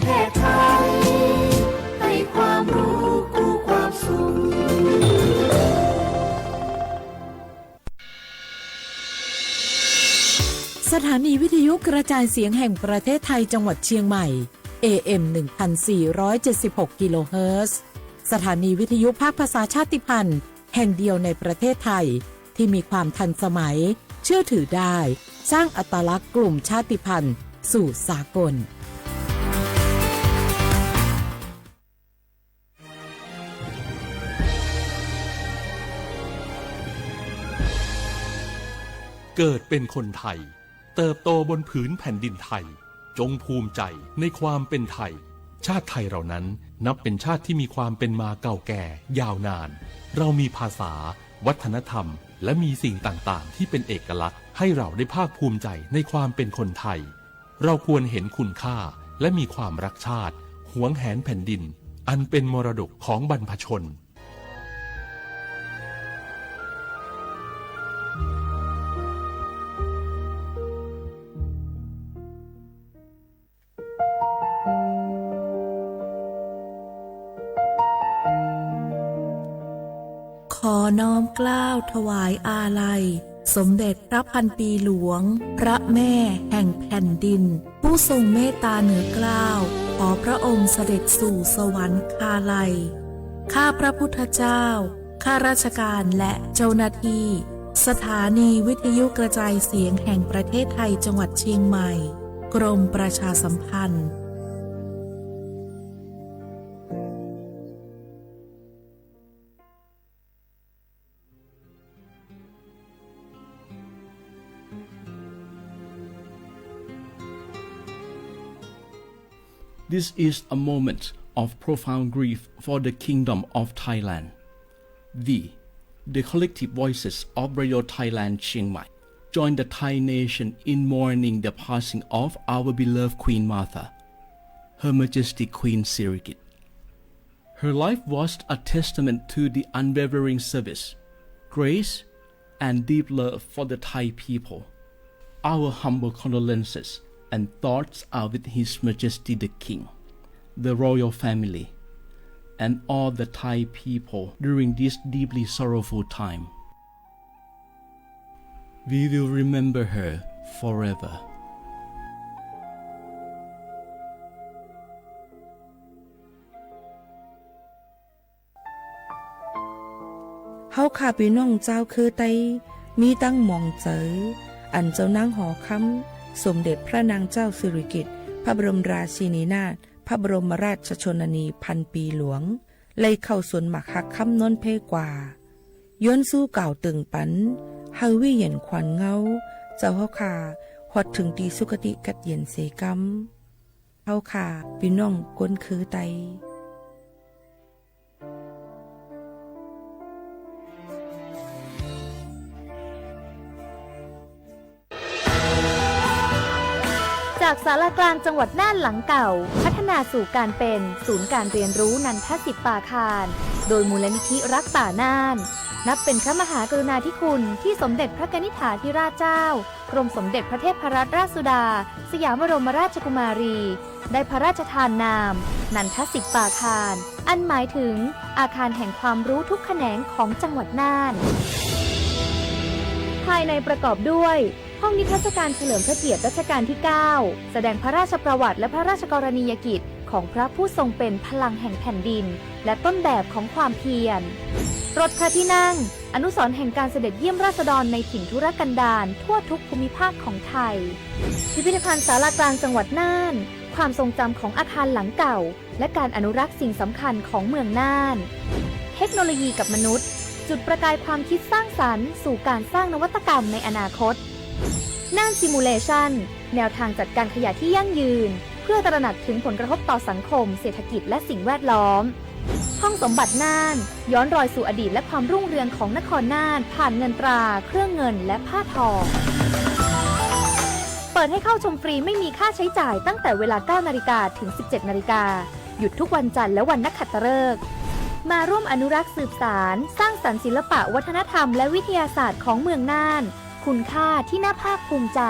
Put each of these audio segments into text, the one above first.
เทศไทยให้ความรู้กู้ความสุขสถานีวิทยุกระจายเสียงแห่งประเทศไทยจังหวัดเชียงใหม่ AM 1476 กิโลเฮิรตซ์สถานีวิทยุภาคภาษาชาติพันธุ์แห่งเดียวในประเทศไทยที่มีความทันสมัยเชื่อถือได้สร้างอัตลักษณ์กลุ่มชาติพันธุ์สู่สากลเกิดเป็นคนไทยเติบโตบนผืนแผ่นดินไทยจงภูมิใจในความเป็นไทยชาติไทยเรานั้นนับเป็นชาติที่มีความเป็นมาเก่าแก่ยาวนานเรามีภาษาวัฒนธรรมและมีสิ่งต่างๆที่เป็นเอกลักษณ์ให้เราได้ภาคภูมิใจในความเป็นคนไทยเราควรเห็นคุณค่าและมีความรักชาติหวงแหนแผ่นดินอันเป็นมรดกของบรรพชนขอน้อมเกล้าถวายอาลัยสมเด็จพระพันปีหลวงพระแม่แห่งแผ่นดินผู้ทรงเมตตาเหนือเกล้าขอพระองค์เสด็จสู่สวรรคาลัยข้าพระพุทธเจ้าข้าราชการและเจ้าหน้าที่สถานีวิทยุกระจายเสียงแห่งประเทศไทยจังหวัดเชียงใหม่กรมประชาสัมพันธ์ This is a moment of profound grief for the Kingdom of Thailand. The collective voices of Radio Thailand Chiang Mai join the Thai nation in mourning the passing of our beloved Queen Martha, Her Majesty Queen Sirikit. Her life was a testament to the unwavering service, grace, and deep love for the Thai people. Our humble condolences and thoughts are with His Majesty the King, the royal family, and all the Thai people during this deeply sorrowful time. We will remember her forever. เฮาข้าพี่น้องเจ้าคือไตมีตั้งหม่องเจออันเจ้านางหอคำสมเด็จพระนางเจ้าสิริกิติ์พระบรมราชินีนาถพระบรมราชชนนีพันปีหลวงเลยเข้าสวนหมักหักคำนนเพกว่าย้อนสู้เก่าตึงปันเฮาวิเย็นขวัญเงาเจ้าเฮาข้าฮอดถึงตีสุคติกัดเย็นเสกำเฮาข้าพี่น้องก้นคือไตจากศาลากลางจังหวัดน่านหลังเก่าพัฒนาสู่การเป็นศูนย์การเรียนรู้นันทศิษย์ป่าคารโดยมูลนิธิรักป่าน่านนับเป็นพระมหากรุณาธิคุณที่สมเด็จพระกนิษฐาธิราชเจ้ากรมสมเด็จพระเทพรัตนราชสุดาสยามบรมราชกุมารีได้พระราชทานนามนันทศิษย์ป่าคารอันหมายถึงอาคารแห่งความรู้ทุกแขนงของจังหวัดน่านภายในประกอบด้วยห้องนิทรรศการเฉลิมพระเกียรติรัชกาลที่ 9 แสดงพระราชประวัติและพระราชกรณียกิจของพระผู้ทรงเป็นพลังแห่งแผ่นดินและต้นแบบของความเพียรรถพระที่นั่งอนุสรณ์แห่งการเสด็จเยี่ยมราษฎรในถิ่นทุรกันดารทั่วทุกภูมิภาคของไทยพิพิธภัณฑ์ศาลากลางจังหวัดน่านความทรงจำของอาคารหลังเก่าและการอนุรักษ์สิ่งสำคัญของเมืองน่านเทคโนโลยีกับมนุษย์จุดประกายความคิดสร้างสรรค์สู่การสร้างนวัตกรรมในอนาคตน่านซิมูเลชันแนวทางจัดการขยะที่ยั่งยืนเพื่อตระหนักถึงผลกระทบต่อสังคมเศรษฐกิจและสิ่งแวดล้อมห้องสมบัติน่านย้อนรอยสู่อดีตและความรุ่งเรืองของนครน่านผ่านเงินตราเครื่องเงินและผ้าทองเปิดให้เข้าชมฟรีไม่มีค่าใช้จ่ายตั้งแต่เวลา 9 นาฬิกาถึง 17 นาฬิกาหยุดทุกวันจันทร์และวันนักขัตฤกษ์มาร่วมอนุรักษ์สืบสานสร้างสรรค์ศิลปะวัฒนธรรมและวิทยาศาสตร์ของเมืองน่านคุณค่าที่น่าภาคภูมิใจ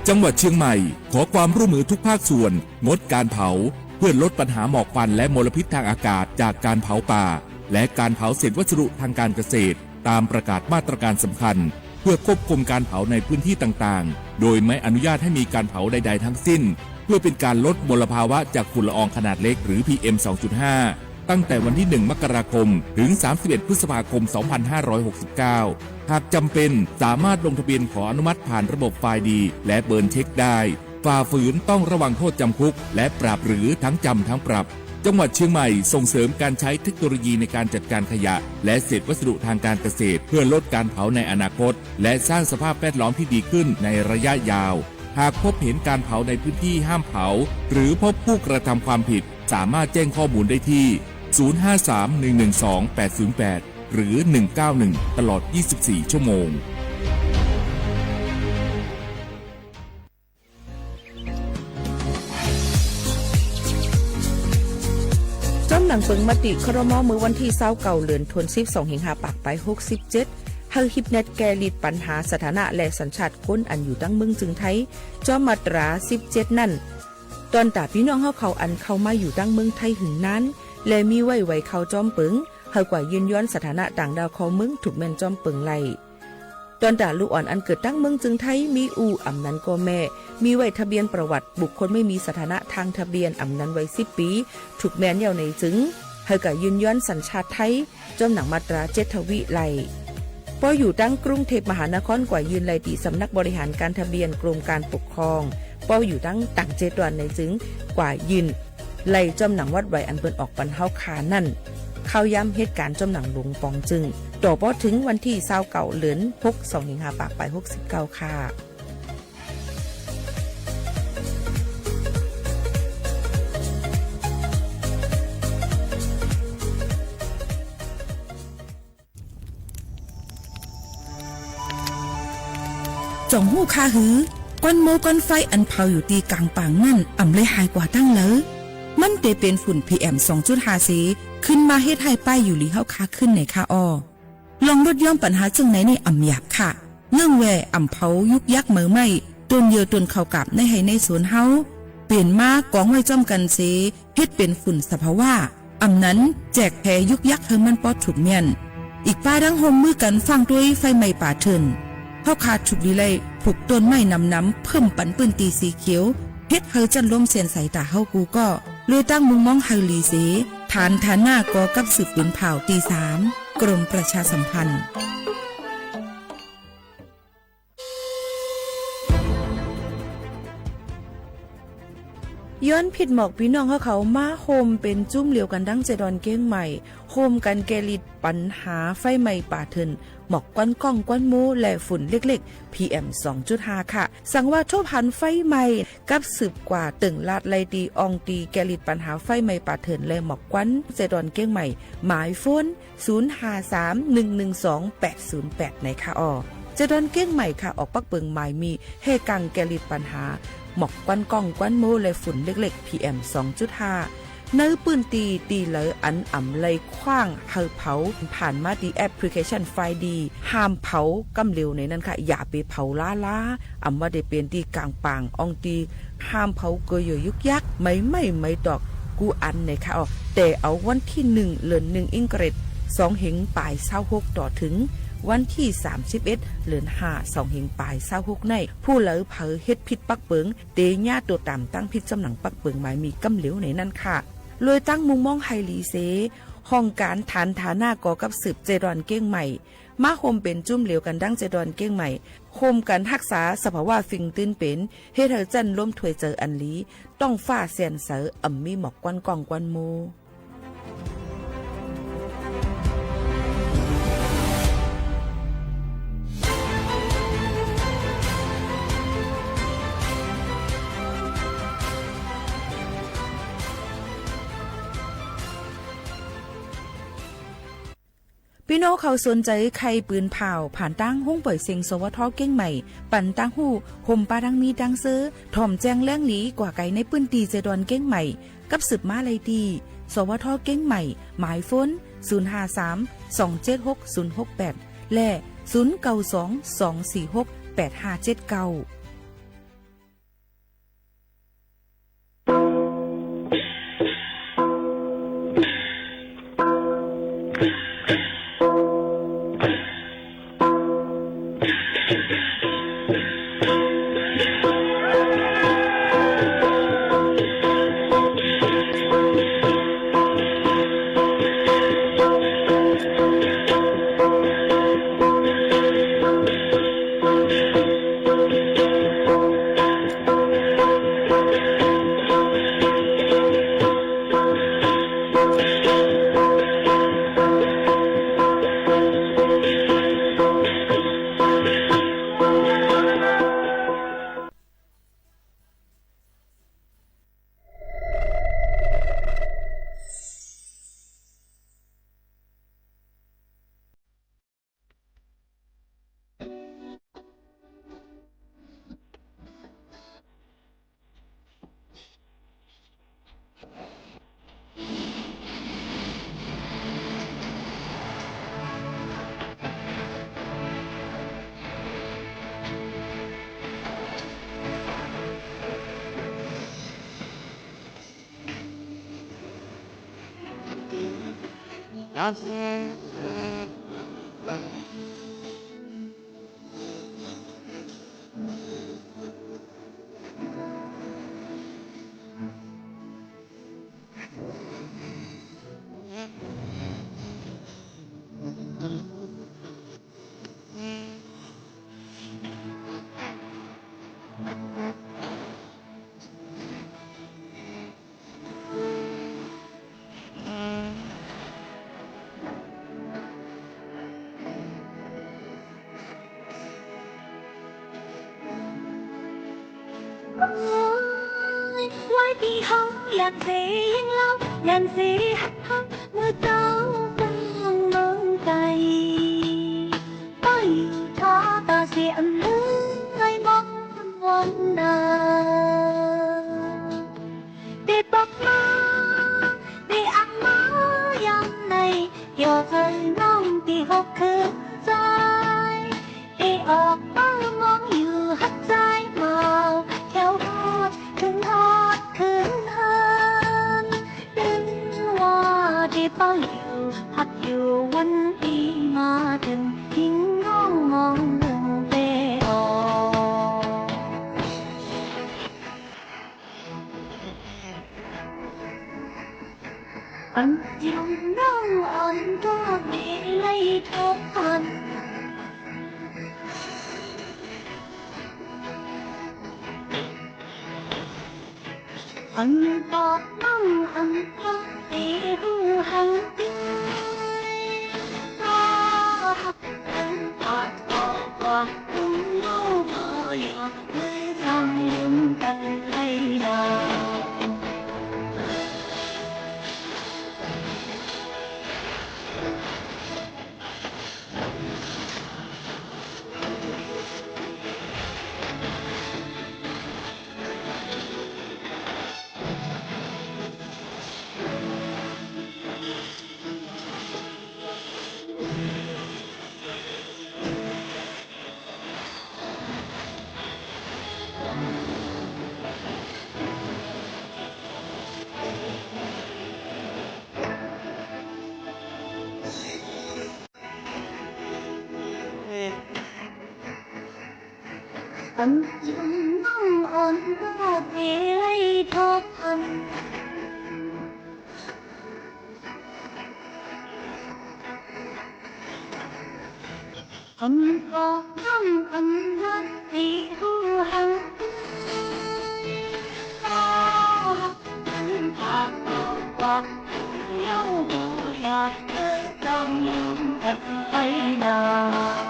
จังหวัดเชียงใหม่ขอความร่วมมือทุกภาคส่วนงดการเผาเพื่อลดปัญหาหมอกควันและมลพิษทางอากาศจากการเผาป่าและการเผาเศษวัสดุทางการเกษตรตามประกาศมาตรการสำคัญเพื่อควบคุมการเผาในพื้นที่ต่างๆโดยไม่อนุญาตให้มีการเผาใดๆทั้งสิ้นเพื่อเป็นการลดมลภาวะจากฝุ่นละอองขนาดเล็กหรือ PM 2.5 ตั้งแต่วันที่ 1 มกราคมถึง 31 พฤษภาคม 2569 หากจำเป็นสามารถลงทะเบียนขออนุมัติผ่านระบบไฟล์ดีและเบิร์นเช็คได้ฝ่าฝืนต้องระวังโทษจำคุกและปรับหรือทั้งจำทั้งปรับจังหวัดเชียงใหม่ส่งเสริมการใช้เทคโนโลยีในการจัดการขยะและเศษวัสดุทางการเกษตรเพื่อลดการเผาในอนาคตและสร้างสภาพแวดล้อมที่ดีขึ้นในระยะยาวหากพบเห็นการเผาในพื้นที่ห้ามเผาหรือพบผู้กระทำความผิดสามารถแจ้งข้อมูลได้ที่ 053-112-808 หรือ 191 ตลอด 24 ชั่วโมงจ้ำหนังเปิงมติครม.มือวันที่29เดือนธันวาคม25ปากไป67เฮาฮิปเน็ตแกลิดปัญหาสถานะและสัญชาติคนอันอยู่ตั้งเมืองจึงไทยจอมมาตรา17นั่นตอนตาพี่น้องเฮาเขาอันเข้ามาอยู่ตั้งเมืองไทยหึงนั้นและมีไว้เขาจอมเปิงเฮากว่ายืนย้อนสถานะต่างดาวเขาเมืองถูกแม่นจอมเปิงไล่ตอนตาลูกอ่อนอันเกิดตั้งเมืองจึงไทยมีอำนั้นก็แม่มีไว้ทะเบียนประวัติบุคคลไม่มีสถานะทางทะเบียนอำนั้นไว้10 ปีถูกแม่นยาวในจึงเฮากว่ายืนย้อนสัญชาติไทยจอมหนังมาตรา7ทวิไล่พออยู่ตั้งกรุงเทพมหานครกว่ายืนไล่ที่สำนักบริหารการทะเบียนกรมการปกครองพออยู่ตั้งต่าง7วันในจึงกว่ายืนไล่จอมหนังวัดไว้อันเปิ้นออกปันเฮาขานั่นเข้าย้ำเหตุการณ์จอมหนังหลวงปองจึงต่อพอถึงวันที่29เดือน6 25ปากไป69ค่ะจ่องหู้คาหือก้อนโมก้อนไฟอันเผาอยู่ตีกลางป่างนั่นอ่ำเลยหายกว่าตั้งเลยมันเตเป็นฝุ่น PM 2.5 สีขึ้นมาเฮ็ดให้ป้ายอยู่ลีเฮาคาขึ้นในคาออลองลดย่อมปัญหาจึงไหนในอ่ำหยาบค่ะเนื่องแวอ่ำเผายุกยักเหมือไม่ต้นเยอต้นเข้ากับในให้ในสวนเฮาเปลี่ยนมากองไว้จ้อมกันเสเฮ็ดเป็นฝุ่นสภาวะอ่ำนั้นแจกแผ่ยุกยักเฮามันปอดถูกเมียนอีกป้าดังห่มมือกันฟังด้วยไฟไหม้ป่าเถินเฮาขาดฉุกดีเลยผูกต้นไม้น้ำเพิ่มปันปืนตีสีเขียวเฮ็ดเฮาจันล้มเสียนสายตาเฮากูก็เลยตั้งมุงมองไฮลีเสฐานหน้ากอกับสืบปืนเผาตี3กรมประชาสัมพันธ์ย้อนผิดหมอกพี่น้องเขามาโฮมเป็นจุ้มเหลียวกันดังเจดอนเก้งใหม่โฮมกันแกลิดปัญหาไฟไหม้ป่าเถินหมอกก้อนก้องก้อนมูและฝุ่นเล็กๆ PM 2.5 ค่ะสั่งว่าทั่วพันไฟไหม้กับสืบกว่าตึงลาดไลตีอองตีแกลิดปัญหาไฟไหม้ป่าเถินและหมอกก้อนเจดอนเก้งใหม่หมายโฟน 053-112-808 ในค่ะเจดอนเก้งใหม่ค่ะออกปักเปิงหมายมีเฮกังแกลิดปัญหาหมอกก้อนก้องก้อนโมและฝุ่นเล็กๆ PM 2.5 เนื้อปืนตีเหลออันอ่ำเลยคว้างเฮาเผาผ่านมาดีแอปพลิเคชันไฟดีห้ามเผากำเร็วในนั้นค่ะอย่าไปเผาล้าอ่ำว่าได้เป็นตีกลางป่างอองตีห้ามเผาเกยยุกยักไม่ตอกกูอันในค่ะแต่เอาวันที่1เดือน1อิงเกรด2เหงปลาย26ต่อถึงวันที่31เดือน5 2เหงปลาย26ในผู้เหลอเผอเฮ็ดผิดปักเปิงเตญ่าตัวต่ำตั้งผิดจำหนังปักเปิงหมายมีกำเหลวในนั้นค่ะเลยตั้งมุงมองไฮลีเซห้องการฐานหน้ากอกับสืบเจดอนเก้งใหม่มาโฮมเป็นจุ้มเหลวกันดังเจดอนเก้งใหม่โฮมกันรักษาสภาวะฟิงตื้นเป็นเฮ็ดให้จันล้มถวยเจออันลีต้องฟ้าแสนเสออ่ำมีหมอกก้อนกองก้อนโม พี่น้องเขาสนใจใครปืนเผาผ่านตั้งห้องปล่อยเสียงสวทเก้งใหม่ปั่นตั้งหูห่มปลาดังมีดังเซอถ่อมแจ้งแล้งหลีกว่าไก่ในปืนตีเจดอนเก้งใหม่กับสืบมาเลยดีสวทเก้งใหม่หมายฟ้น053-276-068และ0922468579 Quái đi hông làm gì lâu làm gì hông mưa tao đang mong cày ôi cho ta diện người mongวันนาđể bọc mơ để ăn mơ yam này giờ thân nông thì học cứ dài để ở mơ mongอยู่ฮัดใจมาแถวฮอดถึงดึงว่าได้เป้าอยู่ฮัดอยู่วันนี้มาถึงทิ้งน้องมองเมืองเตออันยงน้องอ่อนตัวไม่ไล่ทบทันอันตอกน้องอันพักตีหูหันตีก็หักเป็นปากออกว่าคุณน้องพออยากไม่ทำลืมกันให้ได้ อันยังน้องอ่อนก็เทไล่ทบทันอันก็น้องอันรักที่หูหันก็หันปากบอกว่าเย้าบ่อยากเลิกต้องลืมกันไปนาน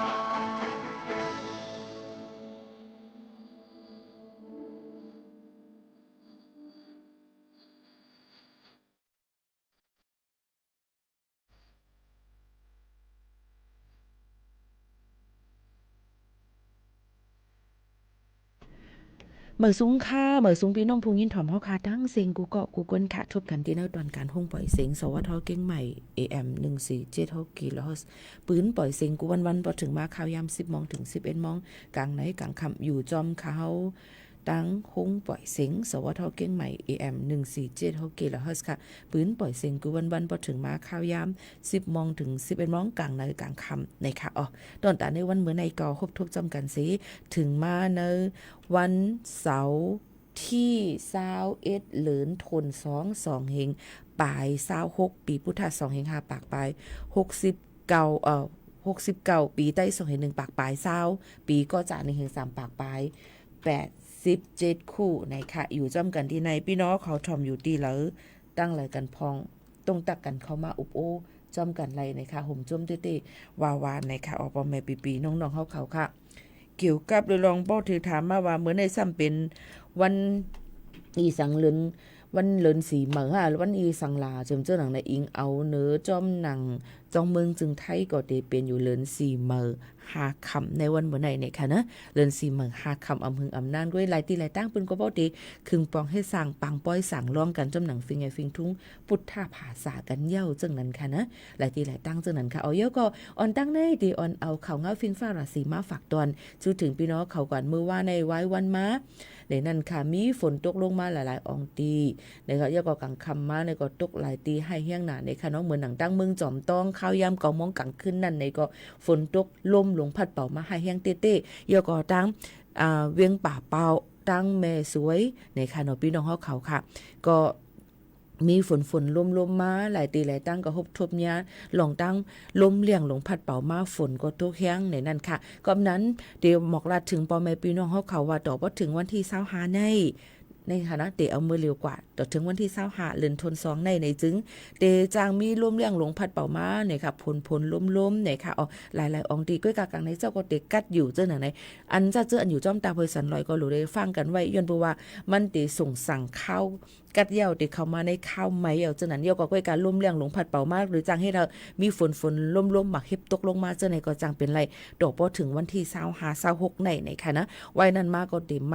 เหมือซุ้งค่าเหมือซุ้งพี่น้องพุงยินถ่อมเฮาคาทั้งเสียงกูเกาะกูก้นค่ะทบกันที่เนอตอนการห้องปล่อยเสียงสวทเก่งใหม่ AM 1476กิโลเฮิรตซ์ปืนปล่อยเสียงกูวันๆพอถึงมาข่าวยาม 10 โมงถึง 11 โมงกลางไหนกลางค่ำอยู่จอมเขา ตั้งคงปล่อยเสียงสวทเก้งใหม่ AM 147 ฮกเกลเฮิรตซ์ค่ะปืนปล่อยเสียงกูวันพอถึงมาข้าวยาม10 โมงถึง 11 โมงกลางในกลางค่ำนะคะตอนแต่ในวันเมื่อในก็ครบทุกจำกันสิถึงมาในวันเสาร์ที่21เหลือนทน2เฮงปลาย26ปีพุทธศักราช2เฮง5ปากปลาย69ปีใต้2เฮง1ปากปลาย20ปีก็จะ1เฮง3ปากปลาย87คู่นะคะอยู่จำกันที่ในพี่น้องเขาทอมอยู่ดีแล้วตั้งไหลกันพองต้องตักกันเข้ามาอุบโอจำกันไรนะคะห่มจมเต้ๆวาวานนะคะออกปอแม่ปีๆน้องๆเขาค่ะเกี่ยวกับโดยลองป้อถือถามมาว่าเหมือนในซ้ำเป็นวันอีสังเลินวันเลินสีเหมือวันอีสังลาจมเจ้าหนังในอิงเอาเนื้อจอมหนังจองเมืองจึงไทยก็ได้เป็นอยู่เลินสีเหมือ5 ค่ำในวันเมื่อไหร่เนี่ยค่ะนะเลินสีเหมือ5 ค่ำอำเภออำนานด้วยหลายตีหลายตั้งปืนก็บ่ดีคึงปองให้สั่งปังป้อยสั่งร้องกันจอมหนังฟิงไงฟิงทุ่งพุทธาภาษากันเย้าจังนั้นค่ะนะหลายตีหลายตั้งจังนั้นค่ะเอาเย้าก็ออนตั้งในดีออนเอาข่าวเงาฟิงฟ้าราศีมาฝากตอนจูถึงพี่น้องเขาก่อนมือว่าในไว้วันมาในนั้นค่ะมีฝนตกลงมาหลายๆอองตีนะคะยาก็กลางค่ำมาในก็ตกหลายตีให้เฮี้ยงหนาในค่ะเนาะเหมือนหนังตั้งเมืองจอมต้องข้าวยาม9 โมงกลางคืนนั่นในก็ฝนตกลมหลงพัดเป่ามาให้เฮี้ยงเต้ๆยาก็ตั้งเวียงป่าเป่าตั้งแม่สวยในค่ะเนาะพี่น้องเขาค่ะก็มีฝนลมมาหลายตีหลายตั้งก็ฮบทบเนี้ยหลงตั้งลมเลี่ยงหลงพัดเป่ามาฝนก็ตกแห้งในนั้นค่ะก็นั้นเดี๋ยวหมอกลาดถึงปอแม่พี่น้องเขาว่าต่อว่าถึงวันที่25ในฐานะเตเอามือเร็วกว่าต่อถึงวันที่25เดือนธันวาคมในจึงเตจางมีลมเลี่ยงหลงพัดเป่ามาเนี่ยค่ะพลลมเนี่ยค่ะหลายๆองตีก้อยกากลางในเจ้าก็เตกัดอยู่เจ้าหนังในอันจะเจออันอยู่จ้อมตาเผยสันลอยก็รู้ได้ฟังกันไว้ย้อนเพราะว่ามันเตส่งสั่งเข้ากัดเย่าเตเข้ามาในข้าวไหมเอาเจ้านั้นเย่าก็ก้อยการลมเลี่ยงหลงพัดเป่ามากหรือจางให้เรามีฝนลมหมักเห็บตกลงมาเจ้าไหนก็จางเป็นไรดอกพอถึงวันที่25 26ในค่ะนะไว้นั้นมาก็เตไ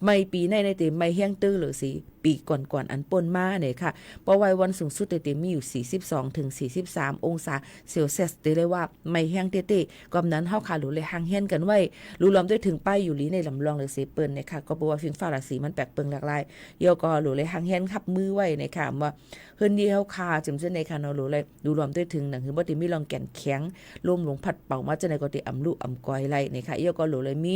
ม่ปีในเตไม่เฮี้ยงตื้อหรือสิปีก่อนอันปนมาเนี่ยค่ะเพราะวัยวันสูงสุดเตมีอยู่42ถึง43องศาเซลเซียสเตเลยว่าไม่แห้งเต้ๆกำนั้นเฮาค่ะหรือเลยห่างเฮียนกันไว้รู้ล้อมด้วยถึงป้ายอยู่ลีในลำลองหรือสิเปิ้นเนี่ยค่ะก็บ่ว่าฟิงฟ้าราศีมันแปลกเปิงหลากหลายเยาก็หรือเลยห่างเฮียนขับมือไว้เนี่ยค่ะว่าเฮือนดีเฮาค่ะจำเส้นในค่ะเนาะหรือเลยดูล้อมด้วยถึงหนังคือบ่ได้มีรองแก่นแข็งลมหลงพัดเป่ามาจังได๋ก็ติอำลุอำกอยไล่เนี่ยค่ะเยาก็หรือเลยมี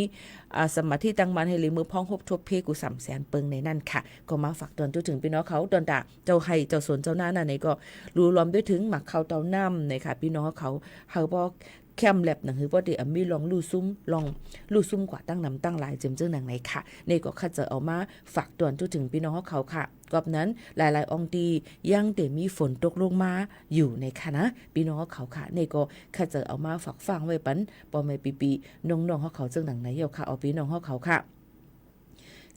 สมาธิตั้งมันให้เลยมือพ้องฮบทบเพกู300,000เปิงในนั่นค่ะก็มาฝากตอนถึงพี่น้องเขาตอนตาเจ้าให้เจ้าสวนเจ้าหน้านั่นนี่ก็รู้รวมด้วยถึงหมักข้าวเต้าน้ำในค่ะพี่น้องเขาบอกแคมแลบหนังคือว่าเดี๋ยวมีลองลู่ซุ้มกว่าตั้งน้ำตั้งหลายเจิมเจ้าหนังไหนค่ะนี่ก็ข้าจะเอามาฝากตอนถึงพี่น้องเขาค่ะกอบนั้นหลายๆองตียังเดี๋ยวมีฝนตกลงมาอยู่ในค่ะนะพี่น้องเขาค่ะนี่ก็ข้าจะเอามาฝากฟังไว้ปันปอไม่ปีน้องๆเขาเจ้าหนังไหนเยาค่ะเอาพี่น้องเขาค่ะ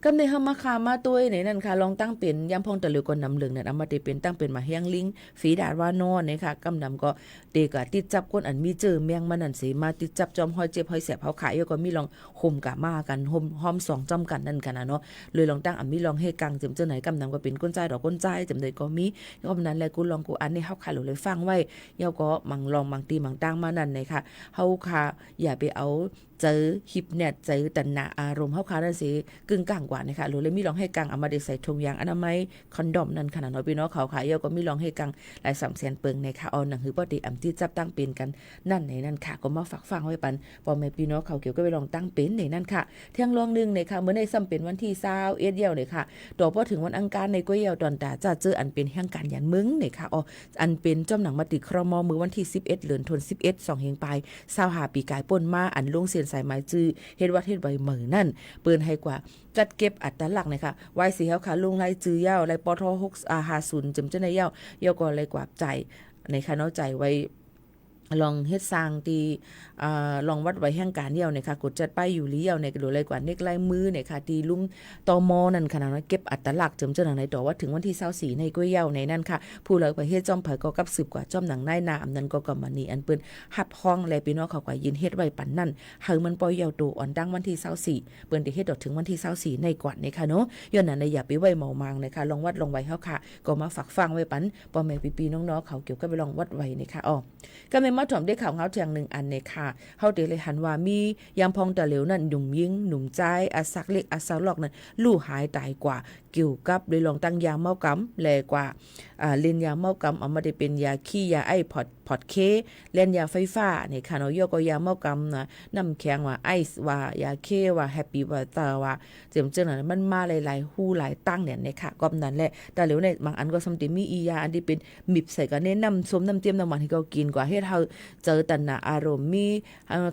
กำในเฮามาคามาตัวในนั้นค่ะลองตั้งเป็นยำพองตะลือก่อนนำเหลืองนั่นเอามาได้เป็นตั้งเป็นมาเฮียงลิงฝีดาดว่านอนนะคะกำนำก็เตกะติดจับคนอันมีเจอแมงมันนั่นสิมาติดจับจอมหอยเจ็บหอยแสบเฮาขายก็มีลองห่มกะมากันห่มหอม2จอมกันนั่นกันนะเนาะเลยลองตั้งอันมีลองให้กังจำเจ้าไหนกำนำก็เป็นก้นใจดอกก้นใจจำได้ก็มีก็นั้นแหละกูลองกูอันนี้เฮาขายเลยฟังไว้เยาก็มังลองมังตีมังตั้งมานั่นนะคะเฮาค่ะอย่าไปเอาเจอฮิปเน็ตเจอตัณหาอารมณ์เฮาค่ะนั่นสิกึ่งกลางกว่านะคะเลยมีลองให้กังเอามาได้ใส่ถุงยางอนามัยคอนดอมนั่นขนาดน้อยพี่น้องเขาขายเยาก็มีลองให้กังหลาย300,000เปิงในค่ะเอาหนังหือบ่ได้อำที่จับตั้งเป็นกันนั่นในนั้นค่ะก็มาฝากฟังไว้ปันพ่อแม่พี่น้องเขาเกี่ยวก็ไปลองตั้งเป็นในนั้นค่ะเที่ยงลองนึงในค่ะเมื่อในซ้ำเป็นวันที่21เยี่ยวเลยค่ะต่อพอถึงวันอังคารในก้อยเยี่ยวตอนตาจะเจออันเป็นแห่งการยันมึงในค่ะอันเป็นจอมหนังมาติครมมือวันที่11เดือนธันวาคม2เฮงปลาย25ปีกายป่นมาอันลงเสียนสายไม้จื้อเฮ็ดวัดเฮ็ดใบเหมือนั่นเปิ้นให้กว่าจัดเก็บอัตลักษณ์นะคะไว้สิเฮาค่ะลงรายจื้อยาวรายปท50จำเจ้าในยาวก็เลยกว่าใจในค่ะเนาะใจไว้ลองเฮ็ดสร้างที่ลองวัดไว้แห่งการเดียวเนี่ยค่ะกดจัดไปอยู่เลี้ยวเนี่ยก็ดูเลยกว่าเน็กลายมือเนี่ยค่ะที่ลุงตมนั่นขนาดนั้นเก็บอัตลักษณ์จำเจ้าหนังในต่อว่าถึงวันที่24ในก้วยเยาในนั่นค่ะผู้เลยประเทศจอมเผยก็กับสืบกว่าจอมหนังนายนาอำนั้นก็กำมานี่อันเปิ้นหับห้องและพี่น้องเขาก็ยินเฮ็ดไว้ปันนั่นเฮามันปล่อยเยาโตอ่อนดังวันที่24เปิ้นได้เฮ็ดดอกถึงวันที่24ในกว่านี่ค่ะเนาะย้อนนั้นอย่าไปไว้เมามางนะคะลองวัดลองไว้เฮาค่ะก็มาฝากฟังไว้ปันพ่อแม่พี่ๆน้องๆเขาเกี่ยวกับไปลองวัดไว้นี่ค่ะก็ไม่ มาถ่อมได้ข่าวเฮาเทียง1อันในค่ะเฮาเตเลยหันว่ามียามพองตะเหลวนั่นหนุ่มยิงหนุ่มใจอาสักเล็กอาสักลอกนั่นลู่หายตายกว่าเกี่ยวกับเลยลองตั้งยาเมากำแลกว่าเล่นยาเมากำเอามาได้เป็นยาขี้ยาไอพอดเคเล่นยาไฟฟ้านี่ค่ะเนาะยก็ยาเมากำนะน้ำแข็งว่าไอซ์ว่ายาเคว่าแฮปปี้ว่าตาว่าเจิมเจิงนั้นมันมาหลายๆฮู้หลายตั้งเนี่ยในค่ะก็นั้นแหละแต่เหลวในบางอันก็สมติมีอียาอันที่เป็นมิบใส่ก็แนะนำสมน้ำเตรียมน้ำมันให้เขากินกว่าเฮ็ดเฮาเจอตันน่ะอารมณ์มี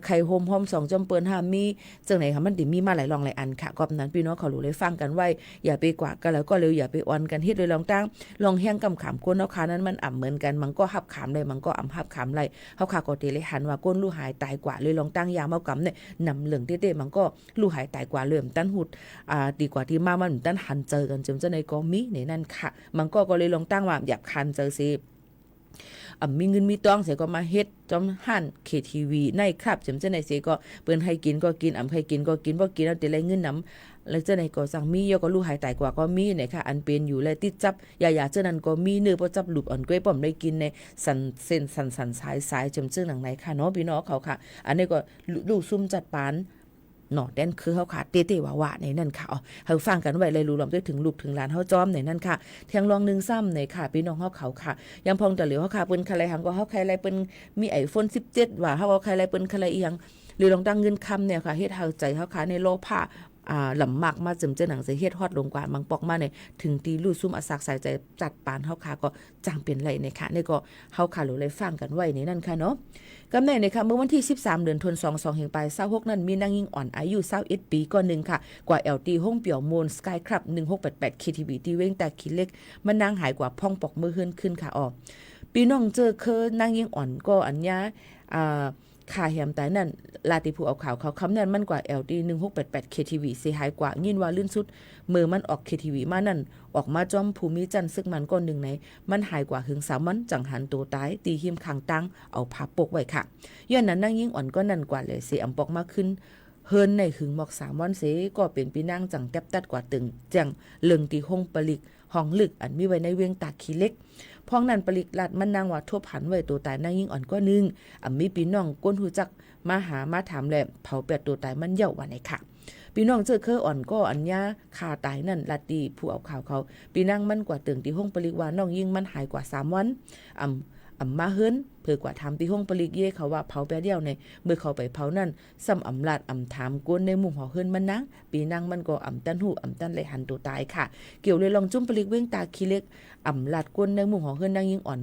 ไข่โฮมหอม2จอมเปิ้น5มีจังไหนค่ะมันสิมีมาหลายรองหลายอันค่ะก็นั้นพี่น้องเขารู้เลยฟังกันไว้อย่าไปกว่ากันแล้วก็เร็วอย่าไปอ่อนกันเฮ็ดโดยลองตั้งลองแห้งกำขามก้นเนาะค่ะนั้นมันอ่ำเหมือนกันมันก็หับขามเลยมันก็อ่ำหับขามเลยเฮาค่ะก็เตเลยหันว่าก้นลู่หายตายกว่าเลยลองตั้งยาเมากำเนี่ยนำเหลืองเต้ๆมันก็ลู่หายตายกว่าเริ่มตั้นหุดดีกว่าที่มามันตั้นหันเจอกันจนจะในก็มีในนั่นค่ะมันก็เลยลองตั้งว่าอยากคันเจอสิมีเงินมีต้องเสียก็มาเฮ็ดจอมหั่น KTV ในครับจำจะไหนเสียก็เปิ้นให้กินก็กินให้กินก็กินบ่กินเอาแต่ไรเงินนำแล้วจะไหนก็สั่งมียก็รู้หายตายกว่าก็มีเนี่ยค่ะอันเป็นอยู่และติดจับยาเจ้านั้นก็มีเนื้อบ่จับหลุบอ่อนก้อยป้อมได้กินในสันเส้นสันสายจำซึ่งหนังไหนค่ะเนาะพี่น้องเขาค่ะอันนี้ก็ลูกซุ่มจัดปานเนาะแดนคือเฮาค่ะเต้ๆว่าในนั่นค่ะเฮาฟังกันไว้เลยรู้ลำด้วยถึงลูกถึงหลานเฮาจอมในนั่นค่ะเทียงลองนึงซ้ำในค่ะพี่น้องเฮาเขาค่ะยังพองแต่เหลียวเฮาค่ะเปิ้นใครหังก็เฮาใครไรเปิ้นมี iPhone 17ว่าเฮาก็ใครไรเปิ้นใครอีหยังหรือลองตั้งเงินคำเนี่ยค่ะเฮ็ดเฮาใจเฮาค่ะในโลภะลำมากมาจำเจอหนังสิเฮ็ดฮอดลงกว่ามังปอกมาเนี่ยถึงตีลู่ซุ่มอาสักใส่ใจจัดปานเฮาค่ะก็จังเป็นไรในค่ะนี่ก็เฮาค่ะรู้เลยฟังกันไว้ในนั่นค่ะเนาะกำเนิดในค่ะเมื่อวันที่13เดือนธันวาคม2แห่งปลาย26นั้นมีนางหญิงอ่อนอายุ21ปีก็นึงค่ะกว่า LT ห้องเปี่ยวมูลสกายคลับ1688 KTV ที่เว้งแต่คิดเล็กมันนางหายกว่าพ่องปอกมือขึ้นค่ะพี่น้องเจอเคนางหญิงอ่อนก็อัญญาค่าแฮมแต่นั่นลาติผู้เอาข่าวเขาคำนั้นมันกว่า LD 1688 KTV เสียหายกว่ายินว่าลื่นสุดมือมันออก KTV มานั่นออกมาจอมภูมิจันทร์ซึ่งมันก็หนึ่งในมันหายกว่าหึงสาวมันจังหันตัวตายตีหิมขังตั้งเอาผ้าปกไว้ค่ะย้อนนั้นนางยิ่งอ่อนก็นั่นกว่าเลยเสียอำปอกมาขึ้นเฮินในหึงหมอก3วันเสก็เป็นปีนางจังแก็บตัดกว่าตึงจังเลิงตีห้องปลิกห้องลึกอันมีไว้ในเวียงตาขี้เล็กพ้องนั้นปลิกลัดมันนางว่าทั่วผันไว้ตัวตายนางยิ่งอ่อนก็นึงมีปีน้องก้นหูจักมาหามาถามแหละเผาแปดตัวตายมันเย่าว่าไหนค่ะพี่น้องเจออ่อนก็อัญญาคาตายนั่นลาตีผู้เอาข่าวเขาปีนางมันกว่าตึงที่ห้องปลิกว่าน้องยิ่งมันหายกว่า3วันมาเฮินเพื่อกว่าทำที่ห้องปลิกเย่เขาว่าเผาแปดเดียวในเมื่อเขาไปเผานั่นซ้ำลาดถามก้นในหมู่หอเฮินมันนังปีนางมันก็ตันหูตันเลยหันตัวตายค่ะเกี่ยวเลยลองจุ่มปลิกเว้งตาขี้เล็กลาดก้นในหมู่หอเฮินนางยิ่งอ่อน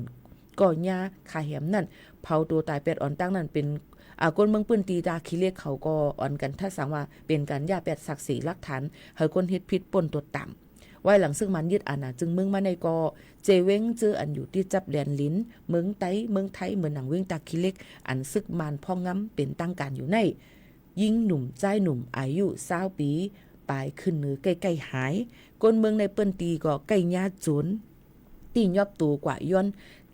ก่อยาขาแหมนั่นเผาตัวตายเป็ดอ่อนตั้งนั่นเป็นก้นเมืองปืนตีตาขี้เล็กเขาก็อ่อนกันถ้าสังว่าเป็นการย่าแปดศักดิ์ศรีหลักฐานให้คนเฮ็ดผิดปนตัวต่ำไว้หลังซึ่งมันยึดจึงเมืองมาในกอเจเว้งเจออันอยู่ที่จับแดนลิ้นเมืองไทยเหมือนหนังเว้งตาขี้เล็กอันซึกมันพ่องง้ำเป็นตั้งการอยู่ในยิ่งหนุ่มใจหนุ่มอายุ20ปีปลายขึ้นเนื้อใกล้ๆหายก้นเมืองในเปิ้นตีก็ใกล้ญาโจรตียอบตัวกว่าย้อน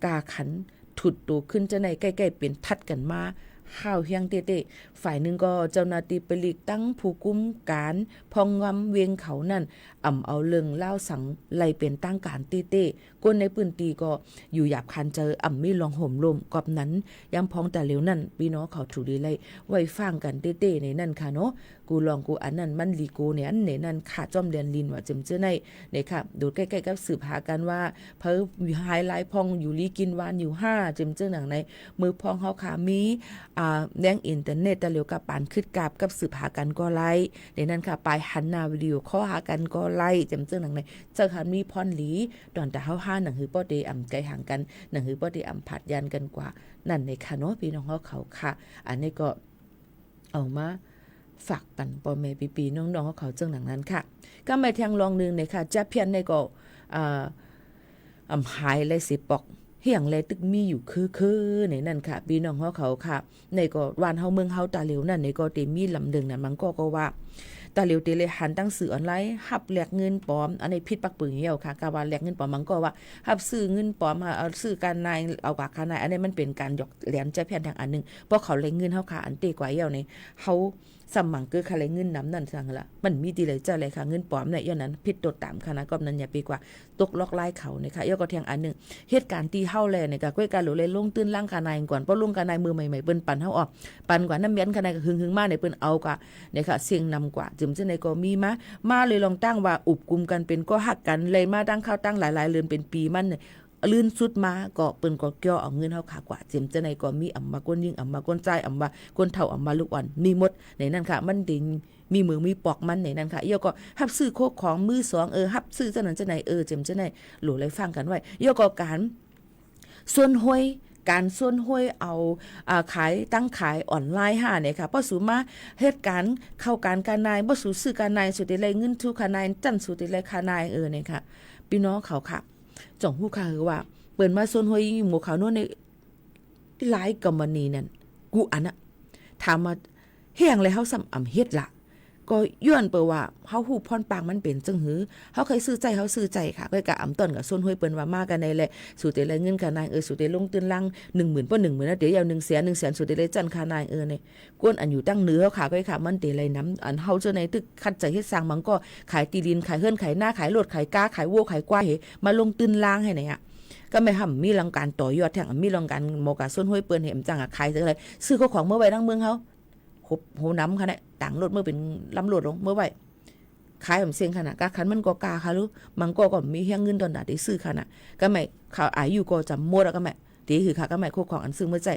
กาขันถุดตัวขึ้นจะในใกล้ๆเป็นทัดกันมาข้าวเฮียงเต้ๆฝ่ายหนึ่งก็เจ้าหน้าที่ปลีกตั้งผู้กุมการพองงำเวียงเขานั่นเอาเรื่องเล่าสังไล่เป็นตั้งการเต้ๆก้นในปืนตีก็อยู่หยาบคันเจอมีลองห่มลมกอบนั้นย้ำพองแต่เหลวนั่นพี่น้องเขาถูกดีไล่ไว้ฟังกันเต้ๆในนั่นค่ะเนาะกูลองกูอันนั้นมันลีกูเนี่ยอันไหนนั่นขาจ้อมเรียนลินว่าจำเจ้าในค่ะดูใกล้ๆกับสืบหากันว่าเพิ่นไฮไลท์พองอยู่ลีกินวานอยู่5จำเจ้าหนังในมือพองเฮาขามีแดงอินเทอร์เน็ตแต่เหลียวกับปานขึ้นกับสืบหากันก็ไล่ในนั้นค่ะปลายหันหน้าวิดีโอข้อหากันก็ไล่จำเจ้าหนังในเจ้าคันมีพรหลีดอนแต่เฮา5หนังหือป้อเดไกลห่างกันหนังหือป้อเดผัดยันกันกว่านั่นในค่ะเนาะพี่น้องเขาค่ะอันนี้ก็เอามาฝากปันพ่อแม่ปีๆน้องๆเขาเจ้าหนังนั้นค่ะก็มาทางลองนึงในค่ะจะเพียนในก็หายเลยสิปอกเฮียงเลยตึกมีอยู่คือในนั่นค่ะพี่น้องเขาค่ะในก็วานเฮาเมืองเฮาตาเหลียวนั่นในก็เตมีลำดึงนั่นมันก็ว่าตาเหลียวเตเลยหันตั้งสื่อออนไลน์หับแลกเงินปลอมอันนี้ผิดปักปึงเหี่ยวค่ะกะว่าแลกเงินปลอมมันก็ว่าหับซื้อเงินปลอมเอาซื้อการนายเอากว่าการนายอันนี้มันเป็นการหยอกแหลมใจแผ่นทางอันนึงเพราะเขาเลยเงินเฮาค่ะอันเตกว่าเหี่ยวนี่เฮาสมังเกิดคาเลยเงินน้ำนั่นสั่งละมันมีดีเลยเจ้าเลยค่ะเงินปลอมเนี่ยย้อนนั้นผิดตัวตามคณะก็นั้นอย่าไปกว่าตกลอกไล่เขาเนี่ยค่ะย่อก็เทียงอันนึงเหตุการณ์ที่เฮ าแลเนี่ยก็ก้อยการหลุเลยลงตื้นล่างคานายก่อนเพราะลุงคานายมือใหม่ๆเปิ้นปั่นเฮาออกปั่นกว่าน้ำเมียนคานายก็หึงๆมาเนี่ยเปิ้นเอากะเนี่ยค่ะเสียงนำกว่าจึมจังได๋ก็มีมาเลยลองตั้งว่าอุบกุมกันเป็นก็ฮักกันเลยมาตั้งข้าวตั้งหลายๆเดือนเป็นปีมันเนี่ยลื่นสุดมาก็เปิ้นก็เกี่ยวเอาเงินเฮาขากว่าจึมจังได๋ก็มีอำมาก้นยิงอำมาก้นใจอำมาก้นเฒ่าอำมาลูกอ่อนมีหมดในนั้นค่ะมันดิมีมือมีปอกมันในนั้นค่ะเยาก็ฮับซื้อโคกของมือ2ฮับซื้อจังนั้นจังไหนเจ็มจังไหนหลู่เลยฟังกันไว้เยาก็การส่วนห้วยการส่วนห้วยเอาขายตั้งขายออนไลน์เนี่ยค่ะบ่สูมาเฮ็ดการเข้าการนายบ่สูซื้อการนายสุดได้เงินทุกการนายจันสุดได้การนายเนี่ยค่ะพี่น้องเขาค่ะจ่องฮู้ค่ะคือว่าเปิ้นมาส่วนห้วยหมู่เขาโน่นในหลายกรณีนั่นกูอันน่ะถามมาเฮียงเลยเฮาซ้ำอำเฮ็ดล่ะก็ย้อนเปิว่าเฮาฮู้พรปากมันเป็นจังหือเฮาเคยซื้อใจเฮาซื้อใจค่ะก็กะอำต้นกับส้นห้วยเปิ้นว่ามากันในแหละสู่แต่ละเงินค่านายสู่แต่ลงตื้นลัง 10,000 บ่10,000นะเดี๋ยวยาว100,000สู่แต่ละจันค่านายนี่กวนอันอยู่ตั้งเหนือเฮาค่ะก็ค่ะมันเตเลยน้ำอันเฮาเจอในตึกคัดใจเฮ็ดสร้างมันก็ขายตีดินขายเฮือนขายหน้าขายรถขายกาขายวัวขายควายมาลงตื้นลังให้ไหนอ่ะก็ไม่ห่ำมีลังการต่อยอดแท้งมีลังการหมอกะส้นห้วยเปิ้นเห็นจังอ่ะขายจังเลยซื้อของเมื่อไว้ทั้งเมืองเฮาโหน้ำค่ะเนี่ยต่างรถเมื่อเป็นลำรถลงเมื่อไหร่ขายผมเสียงขนาดกาคันมันก็กาค่ะรู้มันก็มีเฮียงเงินตอนไหนที่ซื้อขนาดก็ไม่ข่าวอายุก็จำหมดแล้วก็ไม่ตีคือค่ะก็ไม่โคของอันซื้อเมื่อใจ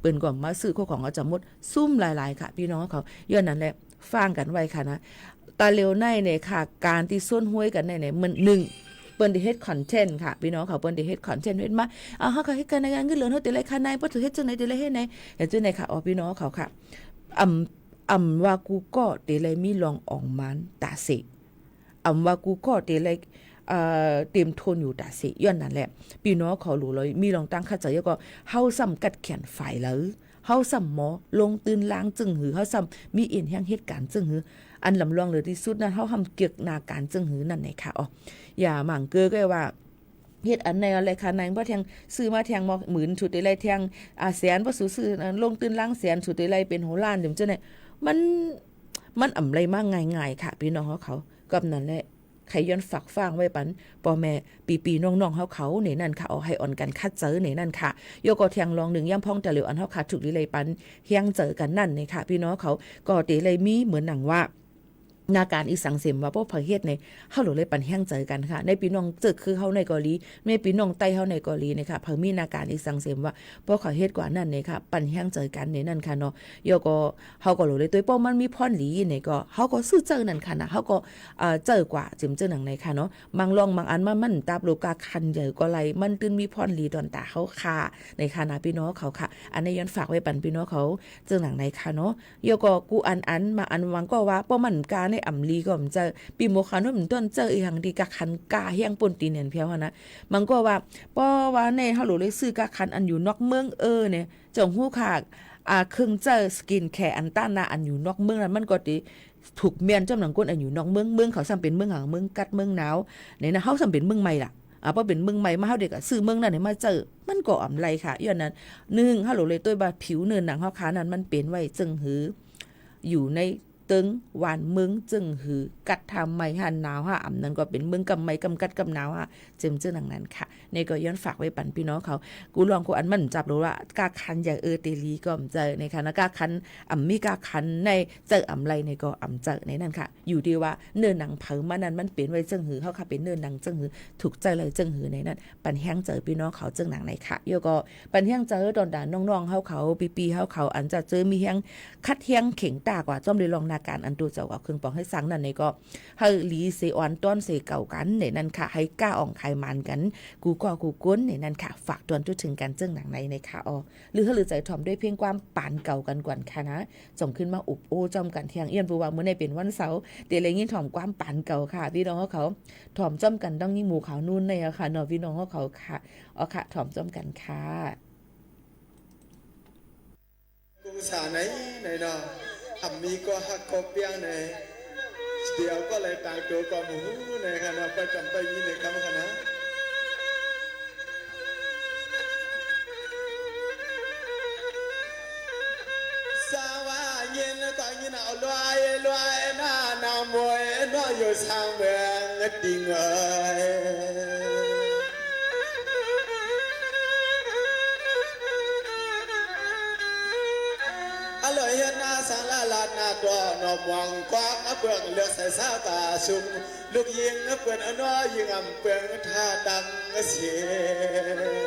เปิ้นก่อนมาซื้อโคของเขาจำหมดซุ่มหลายๆค่ะพี่น้องเขาย้อนนั้นแหละฟังกันไว้ค่ะนะตาเร็วในเนี่ยค่ะการที่ส้นห้วยกันในมัน1เปิ้นได้เฮ็ดคอนเทนต์ค่ะพี่น้องเขาเปิ้นได้เฮ็ดคอนเทนต์เฮ็ดมาเฮาก็เฮ็ดกันในงานเงินเหลือเฮาแต่ไรค่ะนายบ่ถือเฮ็ดจังได๋แต่ไรเฮ็ดไหนเห็นจังได๋ค่ะพี่น้องเขาค่ะว่ากูก็เตเลยมีลองอองมันตาเสว่ากูก็เตเลยเต็มทนอยู่ตาเสย้อนนั่นแหละพี่น้องเขารู้เลยมีลองตั้งค่าใจก็เฮาซ้ำกัดแขนฝ่ายแล้วเฮาซ้ำหมอลงตื่นล้างจึงหือเฮาซ้ำมีเอ็นแห่งเหตุการณ์จึงหืออันลำลองเลยที่สุดนั้นเฮาทำเกียกนาการจึงหือนั่นไหนค่ะอย่าหมั่งเก้อก็ว่าเฮ็ดอันในอะไรค่ะนายบ่แทงซื้อมาแทงมหมื่นชุดได้ไรแทงแสนบ่ซื้อลงตื่นล้างแสนชุดได้ไรเป็นโหล้านจังจังได๋มันอำไรมากง่ายๆค่ะพี่น้องเขากับนั่นแหละใครย้อนฝากฟังไว้ปันพ่อแม่ปีน้องๆเขาในนั่นค่ะเอาให้อ่อนกันคัดเจอในนั่นค่ะโยก็แทงลอง1ย่ำพ่องแต่เหลียวอันเฮาขาดถูกดิเลยปันเฮียงเจอกันนั่นนี่ค่ะพี่น้องเขาก็เตเลยมีเหมือนหนังว่านาการอีสังเสมว่าพวกเผยเฮ็ดในเฮาเลยปันแห้งเจอกันค่ะในพี่น้องเจอคือเฮาในเกาหลีในพี่น้องใต้เฮาในเกาหลีนะคะเผยมีนาการอีสังเสมว่าพวกเขาเฮ็ดกว่านั้นนี่ค่ะปันแห้งเจอกันในนั่นค่ะเนาะโยก็เฮาก็เลยตัวป้อมันมีพรหลีนี่ก็เฮาก็ซื้อเจอนั่นค่ะนะเฮาก็เจอกว่าจิมเจอหนังในค่ะเนาะบางอันมันตาบโลกาคันใหญ่ก็ไหลมันตื่นมีพรหลีตอนตาเฮาค่ะในค่ะนะพี่น้องเขาค่ะอันนี้ย้อนฝากไว้ปันพี่น้องเขาเจอหนังในค่ะเนาะโยก็กูอันมาอันวังก็ว่าป้อมันกาในอำลีก็เจอปีโมคันว่ามันต้นเจออีหังดีกะคันกาเฮียงป่นตีเนียนเพียวนะมันก็ว่าป้อว่าในเฮาหลูเลยซื้อกะคันอันอยู่นอกเมืองเนี่ยจงฮู้ค่ะเครื่องเจอสกินแคร์อันต้านนาอันอยู่นอกเมืองนั้นมันก็ติถูกเมียนจำหนังก้นอันอยู่นอกเมืองเขาซ้ำเป็นเมืองหางเมืองกัดเมืองหนาวเนี่ยนะเฮาซ้ำเป็นเมืองใหม่ล่ะพอเป็นเมืองใหม่มาเฮาเด็กซื้อเมืองนั้นมาเจอมันก็อำไรค่ะย้อนนั้น1เฮาหลูเลยตัวบาผิวเนินหนังเฮาขานั้นมันเป็นไว้จึงหืออยู่ในตึงหวานเมืองจึงหือกัดทำไม่หันหนาวอำนั้นก็เป็นเมืองกำไม้กำกัดกำหนาวจึงเจอหนังนั้นค่ะในก็ย้อนฝากไว้ปันพี่น้องเขากูลองกูอันมันจับรู้ว่ากาคันอย่างเตลีก็เจอในค่ะนะกาคันมีกาคันในเจอไรในก็เจอในนั้นค่ะอยู่ดีว่าเนื้อหนังเผามันนั้นมันเปลี่ยนไว้จึงหือเขาค่ะเป็นเนื้อหนังจึงหือถูกใจเลยจึงหือในนั้นปันแห้งเจอพี่น้องเขาจึงหนังในค่ะโยก็ปันแห้งเจอตอนด่านน้องๆเขาปีเขาอันจะเจอมีแห้งคัดแห้งเข่งตากว่าจ้อมเลยลองนาการอันตัวเจ้าเอาเครื่องปองให้สังนั่นในก็ให้ลีเซออนต้นเซเก่ากันในนั้นค่ะให้ก้าอ่องไขมันกันกูก้นในนั้นค่ะฝากตวนทุกถึงกันเจิ้งหนังในค่ะหรือใจถ่อมด้วยเพียงความปานเก่ากันกว่าค่ะนะจงขึ้นมาอุบโอจอมกันเที่ยงเอี้ยนผู้ว่าเมื่อในเป็นวันเสาร์เดี๋ยวเลยยิ่งถ่อมความปานเก่าค่ะพี่น้องเขาถ่อมจอมกันต้องยิ่งหมู่ขาวนู่นในค่ะเนาะพี่น้องเขาค่ะค่ะถ่อมจอมกันค่ะกุงสาไหนเนาะมีก็หักกบเปียงในเดี๋ยวก็เลยต่างตัวก็หมูในคณะประจำไปยินในคำคณะสาวาเย็นก็ยินเอาลอยหน้านามวยน้อยอยู่ทางเมืองดิ่ง อร่อยเฮ็ดนาสังลาลาดนาตัวนอบวังกวากเปืองเลือกใส่สาตาสุมลูกยิงเปื่อนน้อยยิงอ่ำเปืองท่าดังเสีย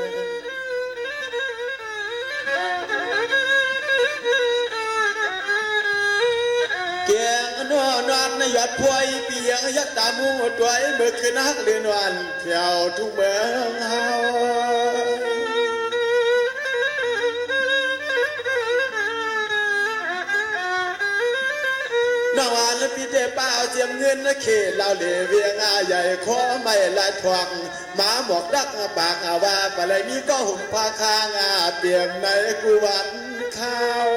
เกียงนอนอนในยอดพวยเปียงยักตามูตัวไอ้เมื่อคืนนักเรียนวันเที่ยวทุ่งเมืองเฮาน้องอันพี่เจ้าเป้าเจียมเงินนะเขตเราเหลเวียงอาใหญ่ขอไม่ลายทวงหมาหมอกดักปากอาว่าปะไรมีก็หุ่มพาคางอาเปี่ยมในกุวันข้าว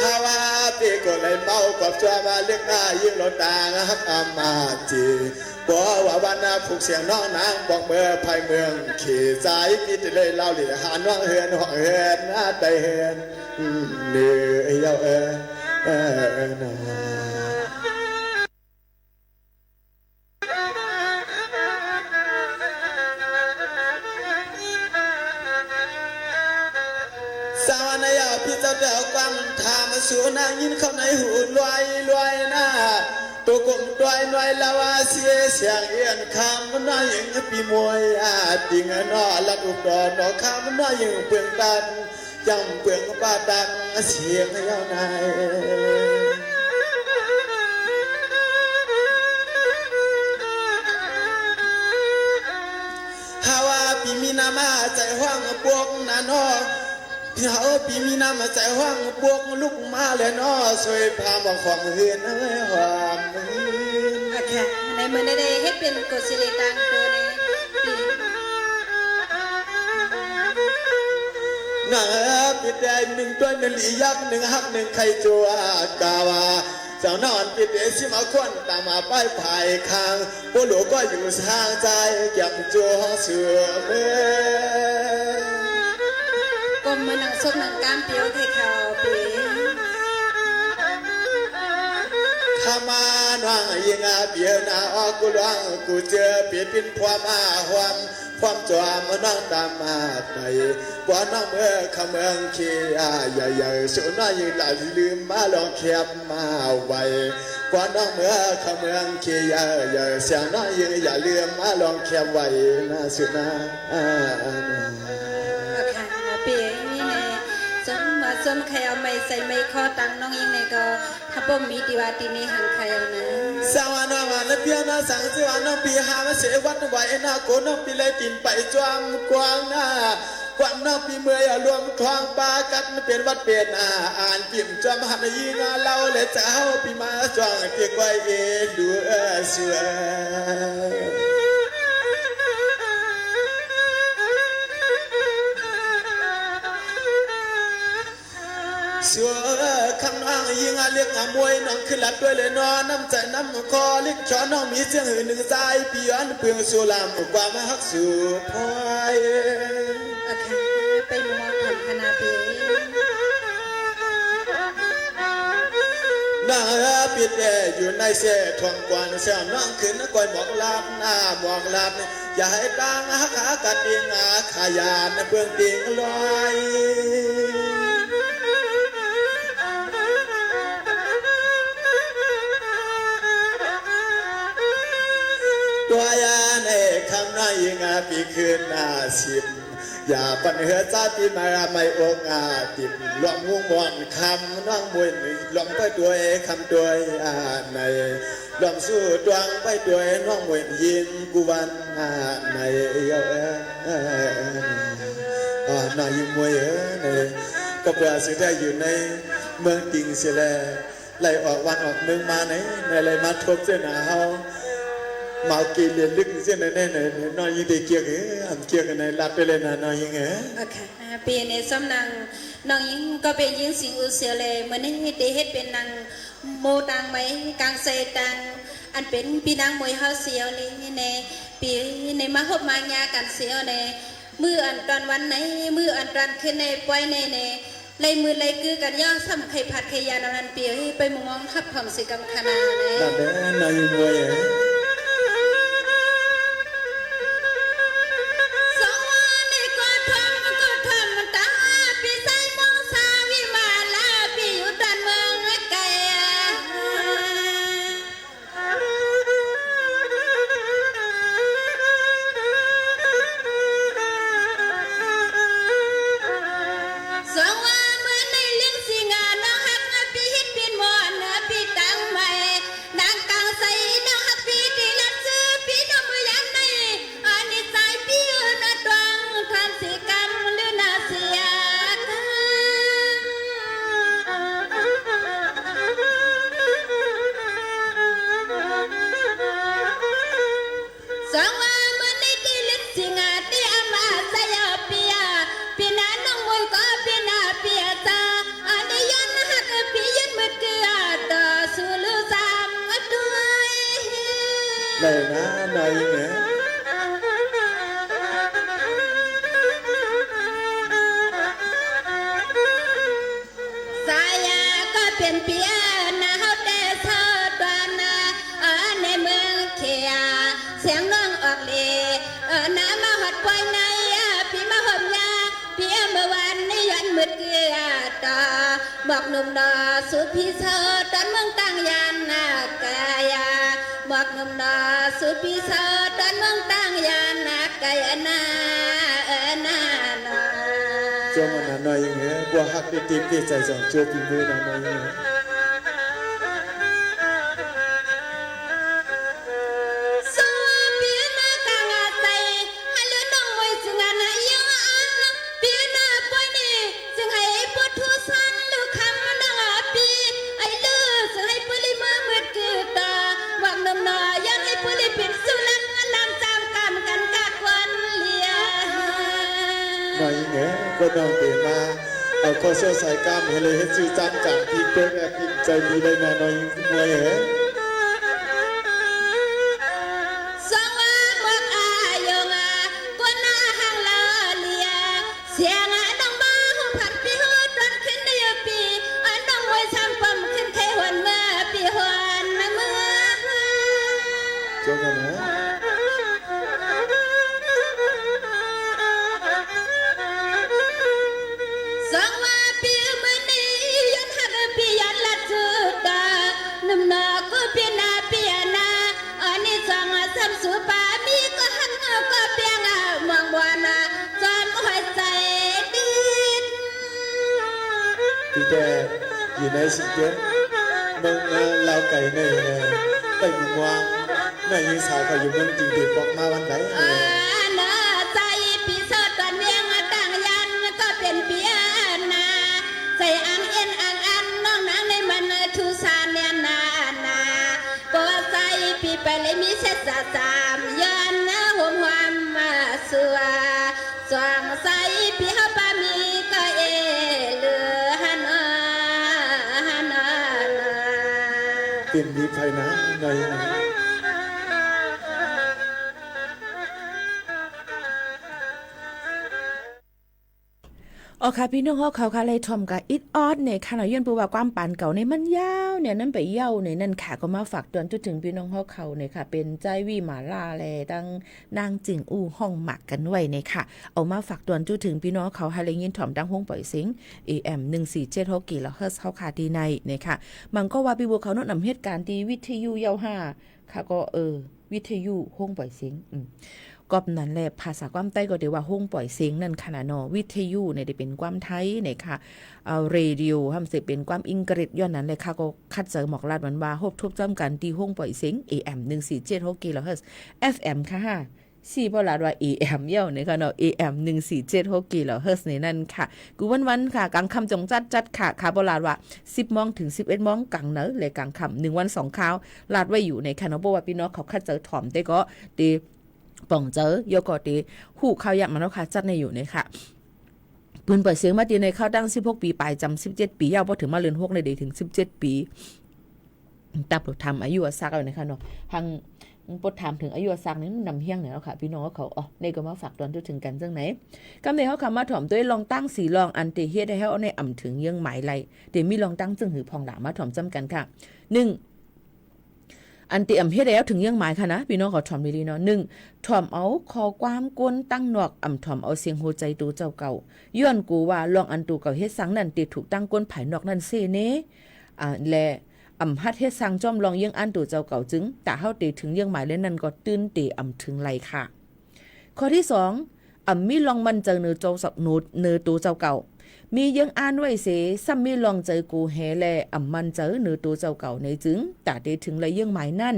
ฮาวาปีก็เลยเมากับชัวมาเลือกหน้ายิ่งเราต่างฮักอามาจีบอกว่าวันน่ะผูกเสียงน้องนางบอกเมื่อภายเมืองขี่สายพี่จะเลยเล่าเหลี่ยหาน้องเฮือนห้องเฮือนหน้าใจเฮือนเหนื่อยเย้านะสาวนายพี่เจ้าเดี่ยวกังทามสู่นางยินเข้าในหูลอยหน้าตัวกลมตัวน้อยละว่าเสียเสียงเอียนคำน้อยยิงปีมวยติงนอละอุดรนอคำน้อยยิงเปลืองดันจำเปลืองป้าดังเสียงเย้านายฮาว่าปีมีนามาใจห้องพวกนานอเขาปีมีน้ำมาใจห้องพวกลูกมาเลยน้อสวยพาบอกของเฮือนเอาไว้หอมโอเคในเมื่อได้ให้เป็นกุศลตังตัวในปีน่าปิดแดงหนึ่งตัวหนึ่งลียักษ์หนึ่งหักหนึ่งไข่จัวกาวาเจ้านอนปิดเดชิมาควนตามมาป้ายภายคางผู้หลวงก็อยู่ทางใจเก็บจัวเสือเมื่อกลมมือหนังส้มหนังก้ามเปียวไทยขาวปีข้ามาหวังยิงอาเบียนาออกกูหวังกูเจอเปลี่ยนเป็นความอาความจวามน้องตามมาไปกว่าน้องเมื่อขเมืองเคียใหญ่ๆสุน้อยยิ่งหลายลืมมาลองแคบมาไว้กว่าน้องเมื่อขเมืองเคียใหญ่เสียงน้อยยิ่งอย่าลืมมาลองแคบไว้นะสุนาปีนี่ในสมใครเอาไม่ใส่ไม่ข้อตังน้องยิงในก็ถ้าบ่มีติวาตีนี้หันใครเอานะสาวน้องวันและเพียงน้าสังสิวาน้องปีหามาเสวัดไว้หน้าโกน้องปีเลยตินไปจวมกวางหน้ากวางน้องปีเมื่อยรวมคลองปากัดเป็นวัดเป็นอ่านปิ่มจอมหันยิงเล่าและเจ้าปีมาจวงเกี่ยวไว้เอดูเสือสัวคำน้องยิงเลี้ยงมวยน้องขึ้นหลับด้วยเลยนอนน้ำใจน้ำคอเล็กช้อนน้องมีเสียงหืนหนึ่งใจปีย้อนเปลืองสู่ลำความฮักสู่พอยไปมองผ่านคณะปีน้าปิดแออยู่ในเสทวงกวนเสียน้องขึ้นก่อยหมอกลาบหน้าหมอกลาบอย่าให้ตังหักขากัดเองขยานเปลืองติงลอยตัวยาในคำน้อยยิงปีคืนสิบอย่าปัญหาจ้าปีมาไม่อกติดหลวงงวงคำน้องมวยหลวงไปด้วยคำด้วยในหลวงสู้ดวงไปด้วยน้องมวยยิงกุวันในนายมวยในก็เพื่อสิได้อยู่ในเมืองติงเสียแล้วไล่ออกวันออกเมืองมาไหนในไรมาทบเส้นหาวมากินเรียนลึกเส้นไหนน้อยยิ่งได้เกี่ยวกันในรัดไปเลยนะน้อยยิ่งโอเคปีในสมนังน้องยิ่งก็เป็นยิ่งสิงอุเสียเลยเหมือนนี่ได้เฮ็ดเป็นนางโมตังไหมกลางเซตังอันเป็นปีนางมวยเฮาเสียวเลยในปีในมาหบมายากันเสียวในมืออันตอนวันไหนมืออันตอนขึ้นในปล่อยในเลยมือเลยคือกันย่อซ้ำไข่ผัดไข่ยาดนันเปียไปมองทับผ่อมสิกรรมคณะเลยนั่นเด้น้อยยิ่งมวย นะหน่อยเนี่ย สายาก็เป็นเปียนะเฮาแต่เธอตอนในเมืองเขียเสียงน้องออกเลน้ำมาหอดปล่อยในพี่มาห่มยาเปียเมื่อวันนี้ยันมืดเกลือต่อบอกหนุ่มดอสุดพี่เธอตอนเมืองตั้งยานกายาบอกหนุ่มดอสุดพี่เธอตอนเมืองตั้งยานกายนาจงมันหน่อยเนี่ยบัวฮักได้ตีปีใจสองชั่วปีมือหน่อยเนี่ยหน่อยเนี่ยก็ต้องเตมาเอาข้อเสียสายกล้ามให้เลยให้ซื้อจำจากพี่เปิ้ลพี่ใจดีเลยมาหน่อยหน่อยเหรอจงมันนะพี่แกอยู่ในสิเจ้าเมืองลาวไก่เนี่ยไปเมืองวางแม่ยิงสาวเขาอยู่เมืองจีนเด็กบอกมาวันไหนใจพี่เสดตอนเมียงต่างยันก็เป็นเปียนาใส่อังเอ็นอังอันน้องนางในมันทุสานเนียนาก็ใส่พี่ไปเลยมีเศษสามย้อนหัวความมาสัวสวงใส่พี่เขาปามีก็เอเลือฮันเป็นดีไฟนะหน่อยอ๋อค่ะพี่น้องเขาค่ะเลยทอมกับอิดออดเนี่ยค่ะหน่อยย้อนปูว่าความปานเก่าในมันยาวเนี่ยนั่นไปเย่าเนี่ยนั่นค่ะก็มาฝากเตือนถึงพี่น้องเขาเนี่ยค่ะเป็นใจวีหมาล่าแลดังนางจิงอู้ห้องหมักกันไว้เนี่ยค่ะเอามาฝากเตือนถึงพี่น้องเขาให้เลยยินถ่อมดังห้องปล่อยเสียง AM 1476กิโลเฮิรตซ์เขาค่ะดีในเนี่ยค่ะมันก็ว่าพี่บัวเขาเนาะนำเหตุการณ์ที่วิทยุเยาห้าค่ะก็วิทยุห้องปล่อยเสียงก็นั่นแหละภาษาความใต้ก็เดี๋ยวว่าห้องปล่อยเสียงนั่นขนาดเนาะวิทยุเนี่ยได้เป็นความไทยเนี่ยค่ะเรดิโอทำเสร็จเป็นความอังกฤษย้อนนั้นเลยค่ะก็คัดเจอหมอกลาดมันว่าฮบทบจำกันที่ห้องปล่อยเสียง AM 1476กิโลเฮิรตซ์ FM ค่ะสี่บ่ลาดว่า AM เย่าเนี่ยค่ะเนาะ AM 1476กิโลเฮิรตซ์นี่นั่นค่ะกูวันๆค่ะกลางค่ำจงจัดค่ะบ่ลาดว่า 10:00 นถึง 11:00 นกลางเนอะเลยกลางค่ำ1วัน2คราวลาดไว้อยู่ในค่ะเนาะบ่ว่าพี่น้องเขาคัดเจอถ่อมได้ก็ดีป่องเจอยกอตีหูข้าวยำมันแล้วค่ะจัดในอยู่เนี่ยค่ะปืนเปิดเสียงมาตีในเข้าตั้ง16ปีปลายจำ17ปียาวพอถึงมาเรือน6ในเดถึง17ปีตับทำอายุซักเอานะคะเนาะทางปดถามถึงอายุซักนี่นำเฮี้ยงเนี่ยแล้วค่ะพี่น้องเขาในก็มาฝากตอนถึงกันจังไหนกำเนิดเขาคำมาถ่อมด้วยลองตั้งสีลองอันเตเฮ็ดให้เขาในอ่ำถึงยังหมายไรเดี๋ยวมีลองตั้งจึงหือพองหลามาถ่อมจำกันค่ะ1อันติอำเฮ็ดแล้วถึงยังหมายค่ะนะพี่น้องขอถ่อมดีๆเนาะ1ถ่อมเอาขอความกวนตั้งนอกถ่อมเอาเสียงโหใจตูเจ้าเก่าย้อนกูว่าลองอันตูเก่าเฮ็ดสังนั่นติถูกตั้งกวนไผนอกนั่นเซเนและฮัดเฮ็ดสังจอมลองยังอันตูเจ้าเก่าจึงแต่เฮาติถึงยังหมายแล้วนั่นก็ตื้นติถึงไหลค่ะข้อที่2มีลองมันเจอเนื้อเจ้าสักนูดเนื้อตูเจ้าเก่ามียังอ่านไว้เสซ้ำมีลองเจอกูแฮแลมันเจอเนื้อตัวเจ้าเก่าในจึงแต่ได้ถึงไรยังหมายนั่น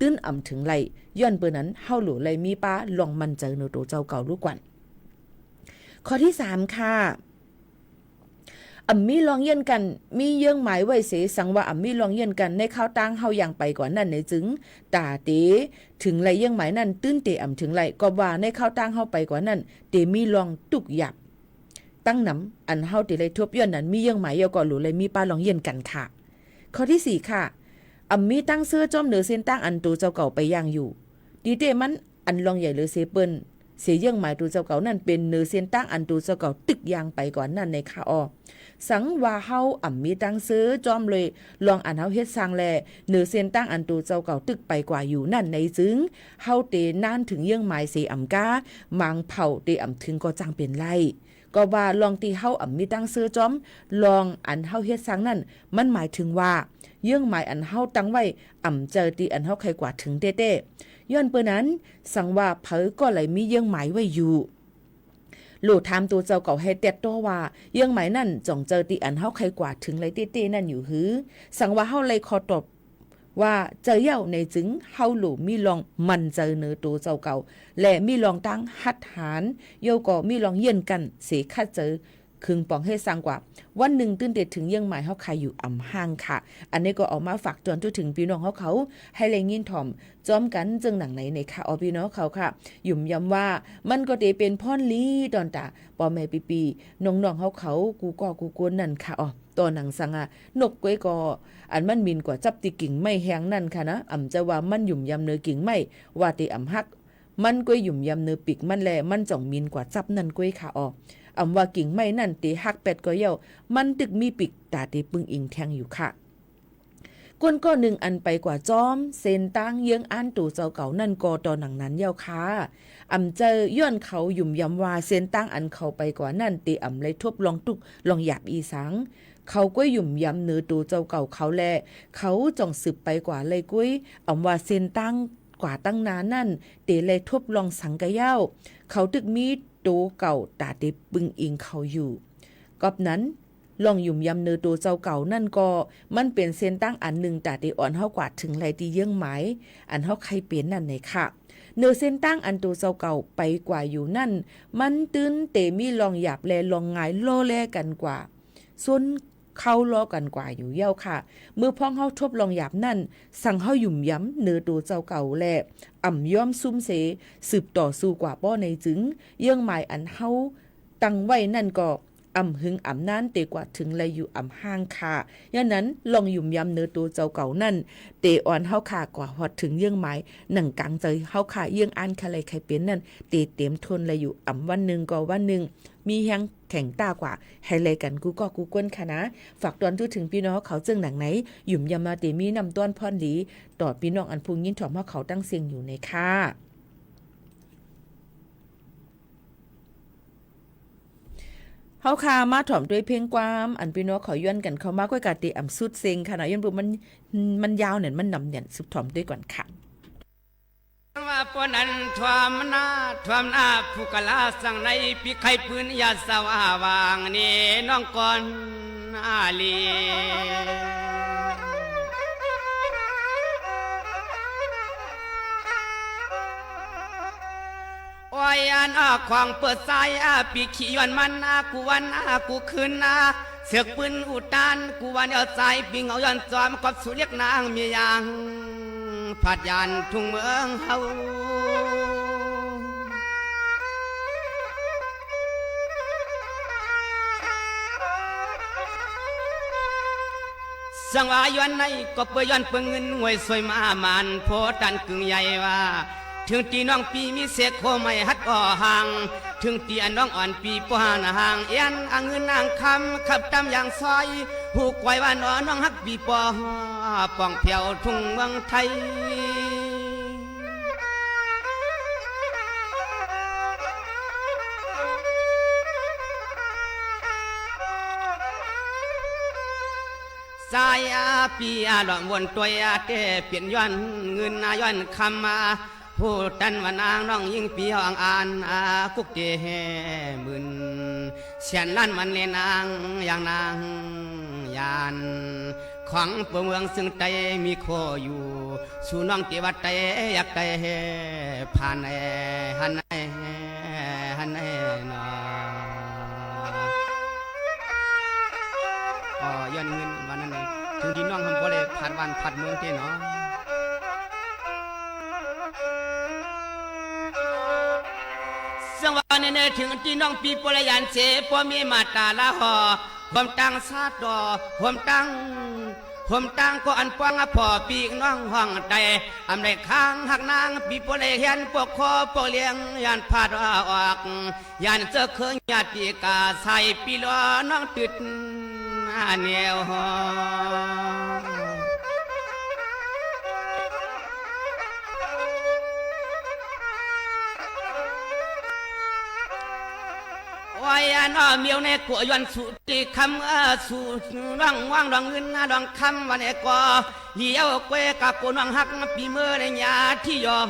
ตื้นถึงไรย้อนเปิ้นนั้นเฮาหลูไรมีป้าลองมันเจอเนื้อตัวเจ้าเก่ารู้กว่าข้อที่3ค่ะมีลองเย็นกันมีเยื่องหมายไว้เสสังว่ามีลองเย็นกันในข้าวตั้งเฮาอย่างไปกว่านั้นในจึงตาเตถึงไรเยื่องหมายนั้นตื้นเตถึงไรก็ว่าในข้าวตั้งเฮาไปกว่านั้นเตมีลองตุกหยับตั้งน้ำอันเฮาติเลยทบย้อนนั้นมีเยื่องหมายยก่อหลูเลยมีป้าลองเย็นกันค่ะข้อที่4ค่ะมีตั้งเสื้อจอมเหนือเส้นตั้งอันตูเจ้าเก่าไปย่างอยู่ ดีเตมันอันลองใหญ่หรือเสเปิ้นเสียเยี่ยงหมายตูเจ้าเก่านั่นเป็นเนื้อเซียนตั้งอันตูเจ้าเก่าตึกยางไปก่อนนั่นในคาออสังว่าเฮามีตังซื้อจอมเลยลองอันเฮาเฮ็ดสร้างแลเนื้อเซียนตั้งอันตูเจ้าเก่าตึกไปกว่าอยู่นั่นในจึงเฮาเตนานถึงเยี่ยงหมายเสกามังเผาเตถึงก็จังเป็นไรก็ว่าลองตีเฮามีตังซื้อจอมลองอันเฮาเฮ็ดสร้างนั่นมันหมายถึงว่าเยี่ยงหมายอันเฮาตั้งไว้เจอตีอันเฮาใครกว่าถึงเต้ย้อนเปิ้นนั้นสังว่าเผอก็เลยมีเยี่ยงหมายไว้อยู่โลถามตัวเจ้าเก่าให้เต็ดตัวว่าเยี่ยงหมายนั่นจ่องเจอตีอันเฮาใครกว่าถึงไรเต้นั่นอยู่หือสังว่าเฮาเลยขอตอบว่าเจอเย่าในจึงเฮาหลูมีลองมันเจอเนื้อตัวเจ้าเก่าและมีลองตั้งหัดหารโยก็มีลองเย็นกันเสคัดเจอคึงปองให้สร้างกว่าวันหนึ่งตื่นเด็ดถึงเยี่ยงหมายเฮาใครอยู่ห่างค่ะอันนี้ก็ออกมาฝากเตือนถึงพี่น้องเขาให้แรงยินถ่อมจอมกันจึงหนังไหนในค่ะพี่น้องเขาค่ะยุ่มย้ำว่ามันก็ได้เป็นพ่อนลีตอนตาปอแม่ปีน้องเขากูกวนนั่นค่ะตอนหนังสังนกก้วยก็อันมันมินกว่าจับติกิ่งไม่แห้งนั่นค่ะนะจะว่ามันยุ่มย้ำเนื้อกิ่งไม่ว่าติฮักมันก้วยยุ่มย้ำเนื้อปีกมันแลมันจ่องมินกว่าจับนั่นก้วยค่ะว่ากิ่งไม้นั่นตีหักเป็ดก็เย่ามันตึกมีปิกตาตีปึงอิงแทงอยู่ค่ะก้นก็หนึ่งอันไปกว่าจอมเซนตั้งเยื้องอันตู่เจ้าเก่านั่นก็ตอนหนังนั้นเย่าค่ะเจอย้อนเขาหยุ่มย้ำว่าเซนตั้งอันเขาไปกว่านั่นตีเลยทบลองตุกลองหยาบอีสังเขาก็หยุ่มย้ำเนื้อตู่เจ้าเก่าเขาแลเขาจ่องสืบไปกว่าเลยกุ้ยว่าเซนตั้งกว่าตั้งนานนั่นตีเลยทบลองสังกะเย่าเขาตึกมีโตเก่าตาได้ปึงอิงเขาอยู่กอบนั้นลองยุ่มยำเนื้อตัวเจ้าเก่านั่นก็มันเป็นเส้นตั้งอันหนึ่งตาได้อ่อนเฮากว่าถึงไรที่เยื่องหมายอันเฮาใครเปลี่ยนนั่นไหนค่ะเนื้อเส้นตั้งอันตัวเจ้าเก่าไปกว่าอยู่นั่นมันตื้นเตมีลองหยาบแลลองงายโลแลกันกว่าส่วนเข้าล้อกันกว่าอยู่เย้าค่ะเมื่อพ้องเฮาทบลองหยาบนั่นสั่งเฮาหยุ่มย้ำเนื้อตัวเจ้าเก่าแลย่อมซุ่มเสสืบต่อสู้กว่าป้อในจึงเยื่องหมายอันเฮาตั้งไว้นั่นก็หึงนั้นเตกว่าถึงเลยอยู่ห่างค่ะย่านั้นลองหยุ่มย้ำเนื้อตัวเจ้าเก่านั่นเตอ่อนเฮาค่ะกว่าฮอดถึงเยื่องหมายหนังกลางใจเฮาค่ะเยื่องอันคะไรใครเป็นนั่นเตเต็มทนเลยอยู่วันหนึ่งก็วันหนึ่งมีแฮงแข่งตากว่าให้เลยกันกูก็กูกวนค่ะนะฝากตอนถึงพี่น้องเขาจึงหนังไหนหยุ่มยำมาเตมีนำต้อนพรหลีต่อพี่น้องอันพุงยินถ่อมเฮาเขาตั้งเสียงอยู่ในค่ะเฮาคามาถ่อมด้วยเพลงความอันพี่น้องขอย้อนกันเข้ามาก้อยกาติสุดเซ็งค่ะเนาะย้อนบุมันยาวเนี่ยมันนำเนี่ยสุดถ่อมด้วยก่อนค่ะว่าปนันทวามนาผู้กะลาสั่งในปีไข่ปืนยาสาวางนี่น้องก่อนอาลีโอ้ยอันของเปิดสายปีขี้วันมันกูวันกูคืนเสือกปืนอุดานกูวันเอาสายปิงเอาย้อนจอมกับสุเรียกนางเมียยังผัดยานทุ่งเมืองเฮาสังวาย้อนในก็เปย้อนเปิงเงินหวยสวยมามานโพดันกึ่งใหญ่ว่าถึงตีน้องปีมีเสกโคไม่ฮัดก่อห่างถึงตีอันน้องอ่อนปีป้านห่างเอียนเงินนางคำขับตามอย่างซอยผูกไว้ว่าน้องฮักปีป้อป่องเพียวทุ่งเมืองไทยสายปีหลอมวนตัวเตเปลี่ยนย้อนเงินย้อนคำมาผู้ตันว่านางน้องยิ่งปีห้องอ่านกุกเตมื่นเสียนล้านมันเลนางอย่างนางยานของเมืองซึ่งใจมีโคอยู่สู่น้องเตวัดใจอยากใจผ่านหันนย้อนเงินวันนั้นถึงที่น้องทำบ่ได้ผ่านวันผ่านเมืองเตเนาะสังวาเนี่ยถึงที่น้องปีปรยันเสพอมีมาตาละหอผมตั้งซาดดอผมตั้ง ผมต่างก็อันปองพ่อปีกน้องห้องใดอำได้ค้างหักนางปีปเลยเห็นปกคอปกเลี้ยงยานพาดออกยานเจอเคยญาติกาใส่ปีล้อน้องติดแนวหอวายนอเมียวในกัวยวนสุติคำสุรังว่างรังเงินรังคำวันเอกอเลี้ยวเกวกับกวนวังหักปีเมื่อในยาที่ยอ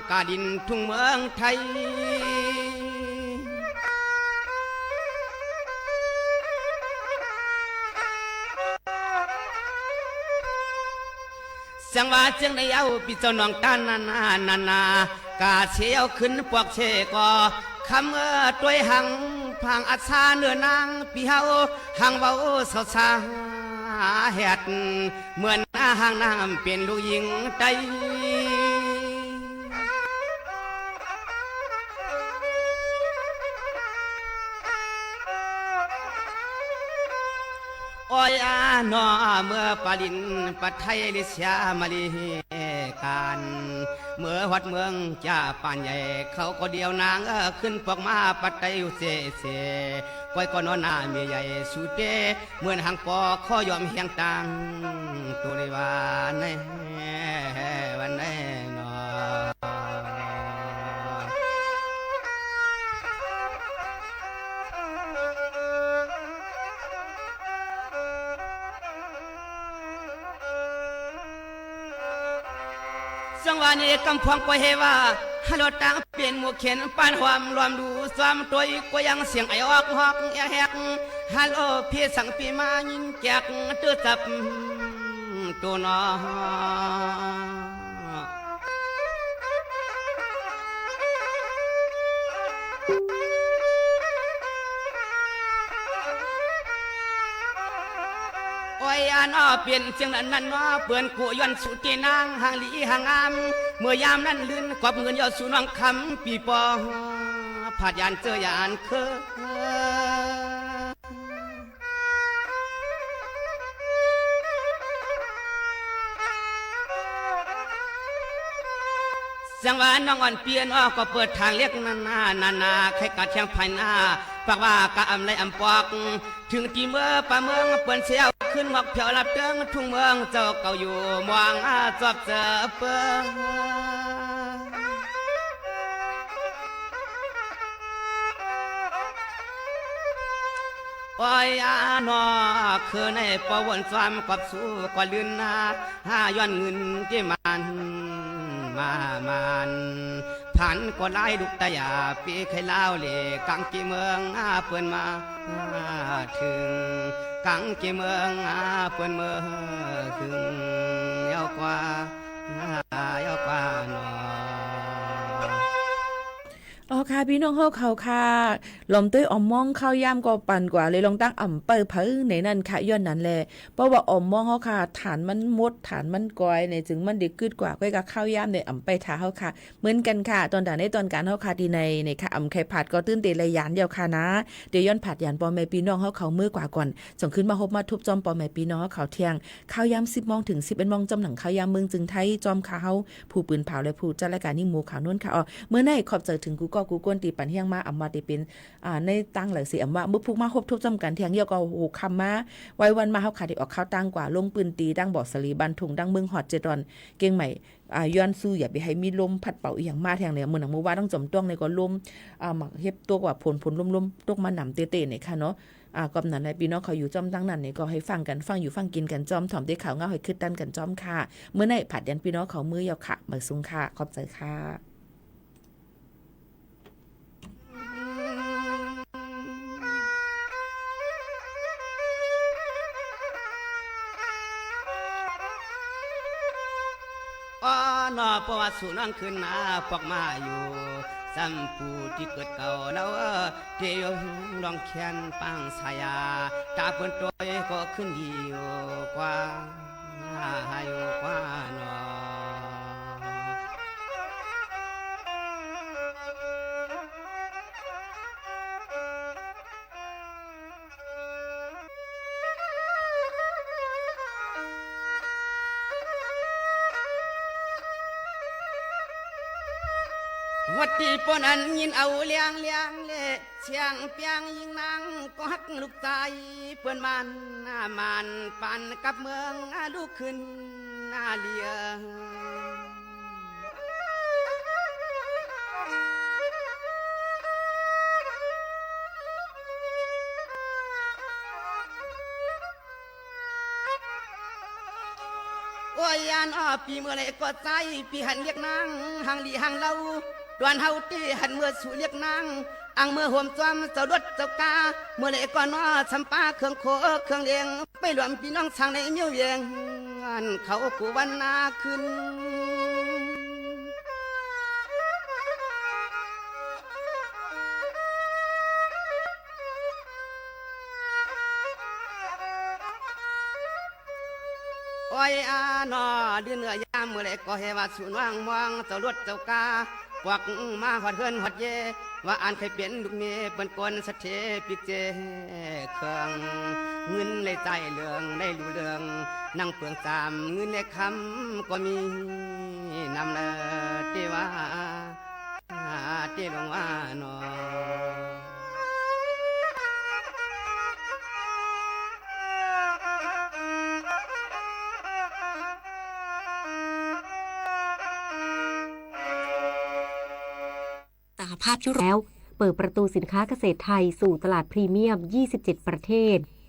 กาดินทุ่งเมืองไทยเสียงว่าเสียงในเอาปีเจ้าน้องตานากาเชียวขึ้นปวกเชกอคำตัวหังพังอาชาเนื้อนางปีเฮาหังเบาสาวสาเหตุเหมือนหางน้ำเปลี่ยนลูกหญิงใจโอ้ยนอเมื่อปาลินปัทไทยลิเสียมาลีการเมื่อวัดเมืองจ่าป่านใหญ่เขาก็เดียวนางขึ้นพวกมาปัดไตอยู่เสก้อยก็นอนหน้าเมียใหญ่สุดเดเหมือนหางปอข้อยอมเฮียงตังตัวในวันในวันในนอสังวานีกำพวงปอยเฮว่าฮัลโหลตังเปลี่ยนหมวกเข็นปานความรวมดูซ้ำตัวอีกก็ยังเสียงไอออกฮอกแฮกฮัลโหลพี่สั่งปีมายิงแจกตัวจับตัวนอโอ้ยนอเปลี่ยนเสียงนั้นนอเปื่อนกูย้อนสุดที่นางห่างลีห่างอามเมื่อยามนั้นลื่นกอบเงินยอดสูน้องคำปีปอผาดยานเจอยานเคสังวานน้องอ่อนเปียนอ้อก็เปิดทางเรียกนาใครกัดเชียงภายหน้าปากว่ากะอำไรอำปอกถึงที่เมื่อป่าเมืองเปิ้นเสียวขึ้นหมอกเพียวรับเติงทุ่งเมืองเจ้าเก่าอยู่มองจอบเจอเปิ้งโอ้ยนอคือในประวนความกับสู้ก็ลื่นนาย้อนเงินที่มันผ่านก็ไล่ดุกตายาปีไข่เล่าเล่กังกี่เมืองเปิ้นมาถึงกังกี่เมืองเปิ้นเมืองถึงยาวกว่าหนออ๋อค่ะพี่น้องเฮาเขาค่ะลมตุ้ยอมมองข้าวยามก็ปั่นกว่าเลยลองตั้งอ่ำเปิดเพิ่งในนั้นค่ะย้อนนั้นแหละเพราะว่าอมมองเฮาค่ะฐานมันมดฐานมันกอยในจึงมันได้กึดกว่าก้อยกับข้าวยามในอ่ำไปทาเฮาค่ะเหมือนกันค่ะตอนในตอนการเฮาค่ะที่ในค่ะอ่ำไข่ผัดก็ตื้นเตระยานเดียวค่ะนะเดี๋ยวย้อนผัดยานปอแม่พี่น้องเฮาเขามือกว่าก่อนส่งขึ้นมาฮบมาทุบจอมปอแม่พี่น้องเฮาเขาเที่ยงข้าวยาม 10 โมงถึง 11 โมงจอมหนังข้าวยามเมืองจึงไทยจอมข้าวผู้ปืนเผาและผู้จัดรายการยิ่งหมู่ข่าวนวลค่ะอ๋อเมื่อไหร่ขอบใจถึงกูก็กูกวนตีปันเฮียงมาอำมาได้เป็นในตั้งหลายสิอำว่ามึกพุกมาครบทุกจำกันเที่ยงเดียวก็โหคำมาไว้วันมาเฮาขาดได้ออกข้าวตั้งกว่าลงปืนตีดังบ่อสลีบันทุงดังเมืองฮอด7ดอนเก่งใหม่ย้อนสู้อย่าไปให้มีลมพัดเป่าอีหยังมาแทงเนี่ยมื้อหนังมื้อว่าต้องจมต้องในก็ลมหมักเฮ็บตัวกว่าผลลมๆตกมาหนำเตๆนี่ค่ะเนาะกำนั้นในพี่น้องเขาอยู่จอมตั้งนั้นนี่ก็ให้ฟังกันฟังอยู่ฟังกินกันจอมถ่อมได้ข่าวเงาให้คึดดันกันจอมค่ะเมื่อไหร่ผัดยันพี่น้องเขามือยาวค่ะมาซุงค่ะขอบใจค่ะนอเพราะว่าสู่นั่งขึ้นนาพวกมาอยู่ซ้ำผู้ที่เกิดเก่าแล้วเที่ยวลองแค้นปังสายาตาเปิ้นตัวก็ขึ้นดีกว่าหนอ วัดที่ปนอันยินเอาเลี้ยงเล่เชียงเปียงยิงนางก็ฮักลูกใจเพื่อนมันปันกับเมืองลูกขึ้นเลียโอ้ยยานปีเมื่อไรก็ใจปีหันเรียกนางหางลีหางเล่าดวนเฮาตีหันเมื่อสู่เรียกนางอังเมื่อห่วมจอมเจ้าดวดเจ้ากาเมื่อไรก็นอชำปาเครื่องโคเครื่องเลี้ยงไปรวมพี่น้องทางในเมียวเวียงอันเขากูวันนาขึ้นโอ้ยนอเดือนเหนือยามเมื่อไรก็ให้ว่าสูนวางมองเจ้าลวดเจ้ากาพวกมาหอดเฮือนหอดเย่ว่าอ่านเคยเปลี่ยนลูกเมียเปิ้นกวนสะเทปิกเจเครื่องเงินในใจเรื่องในรู้เรื่องนั่งเปลืองตามเงินในคำก็มีนำเลยเทว่าเทลงว่านอสหภาพยุโรปแล้วเปิดประตูสินค้าเกษตรไทยสู่ตลาดพรีเมียม 27 ประเทศ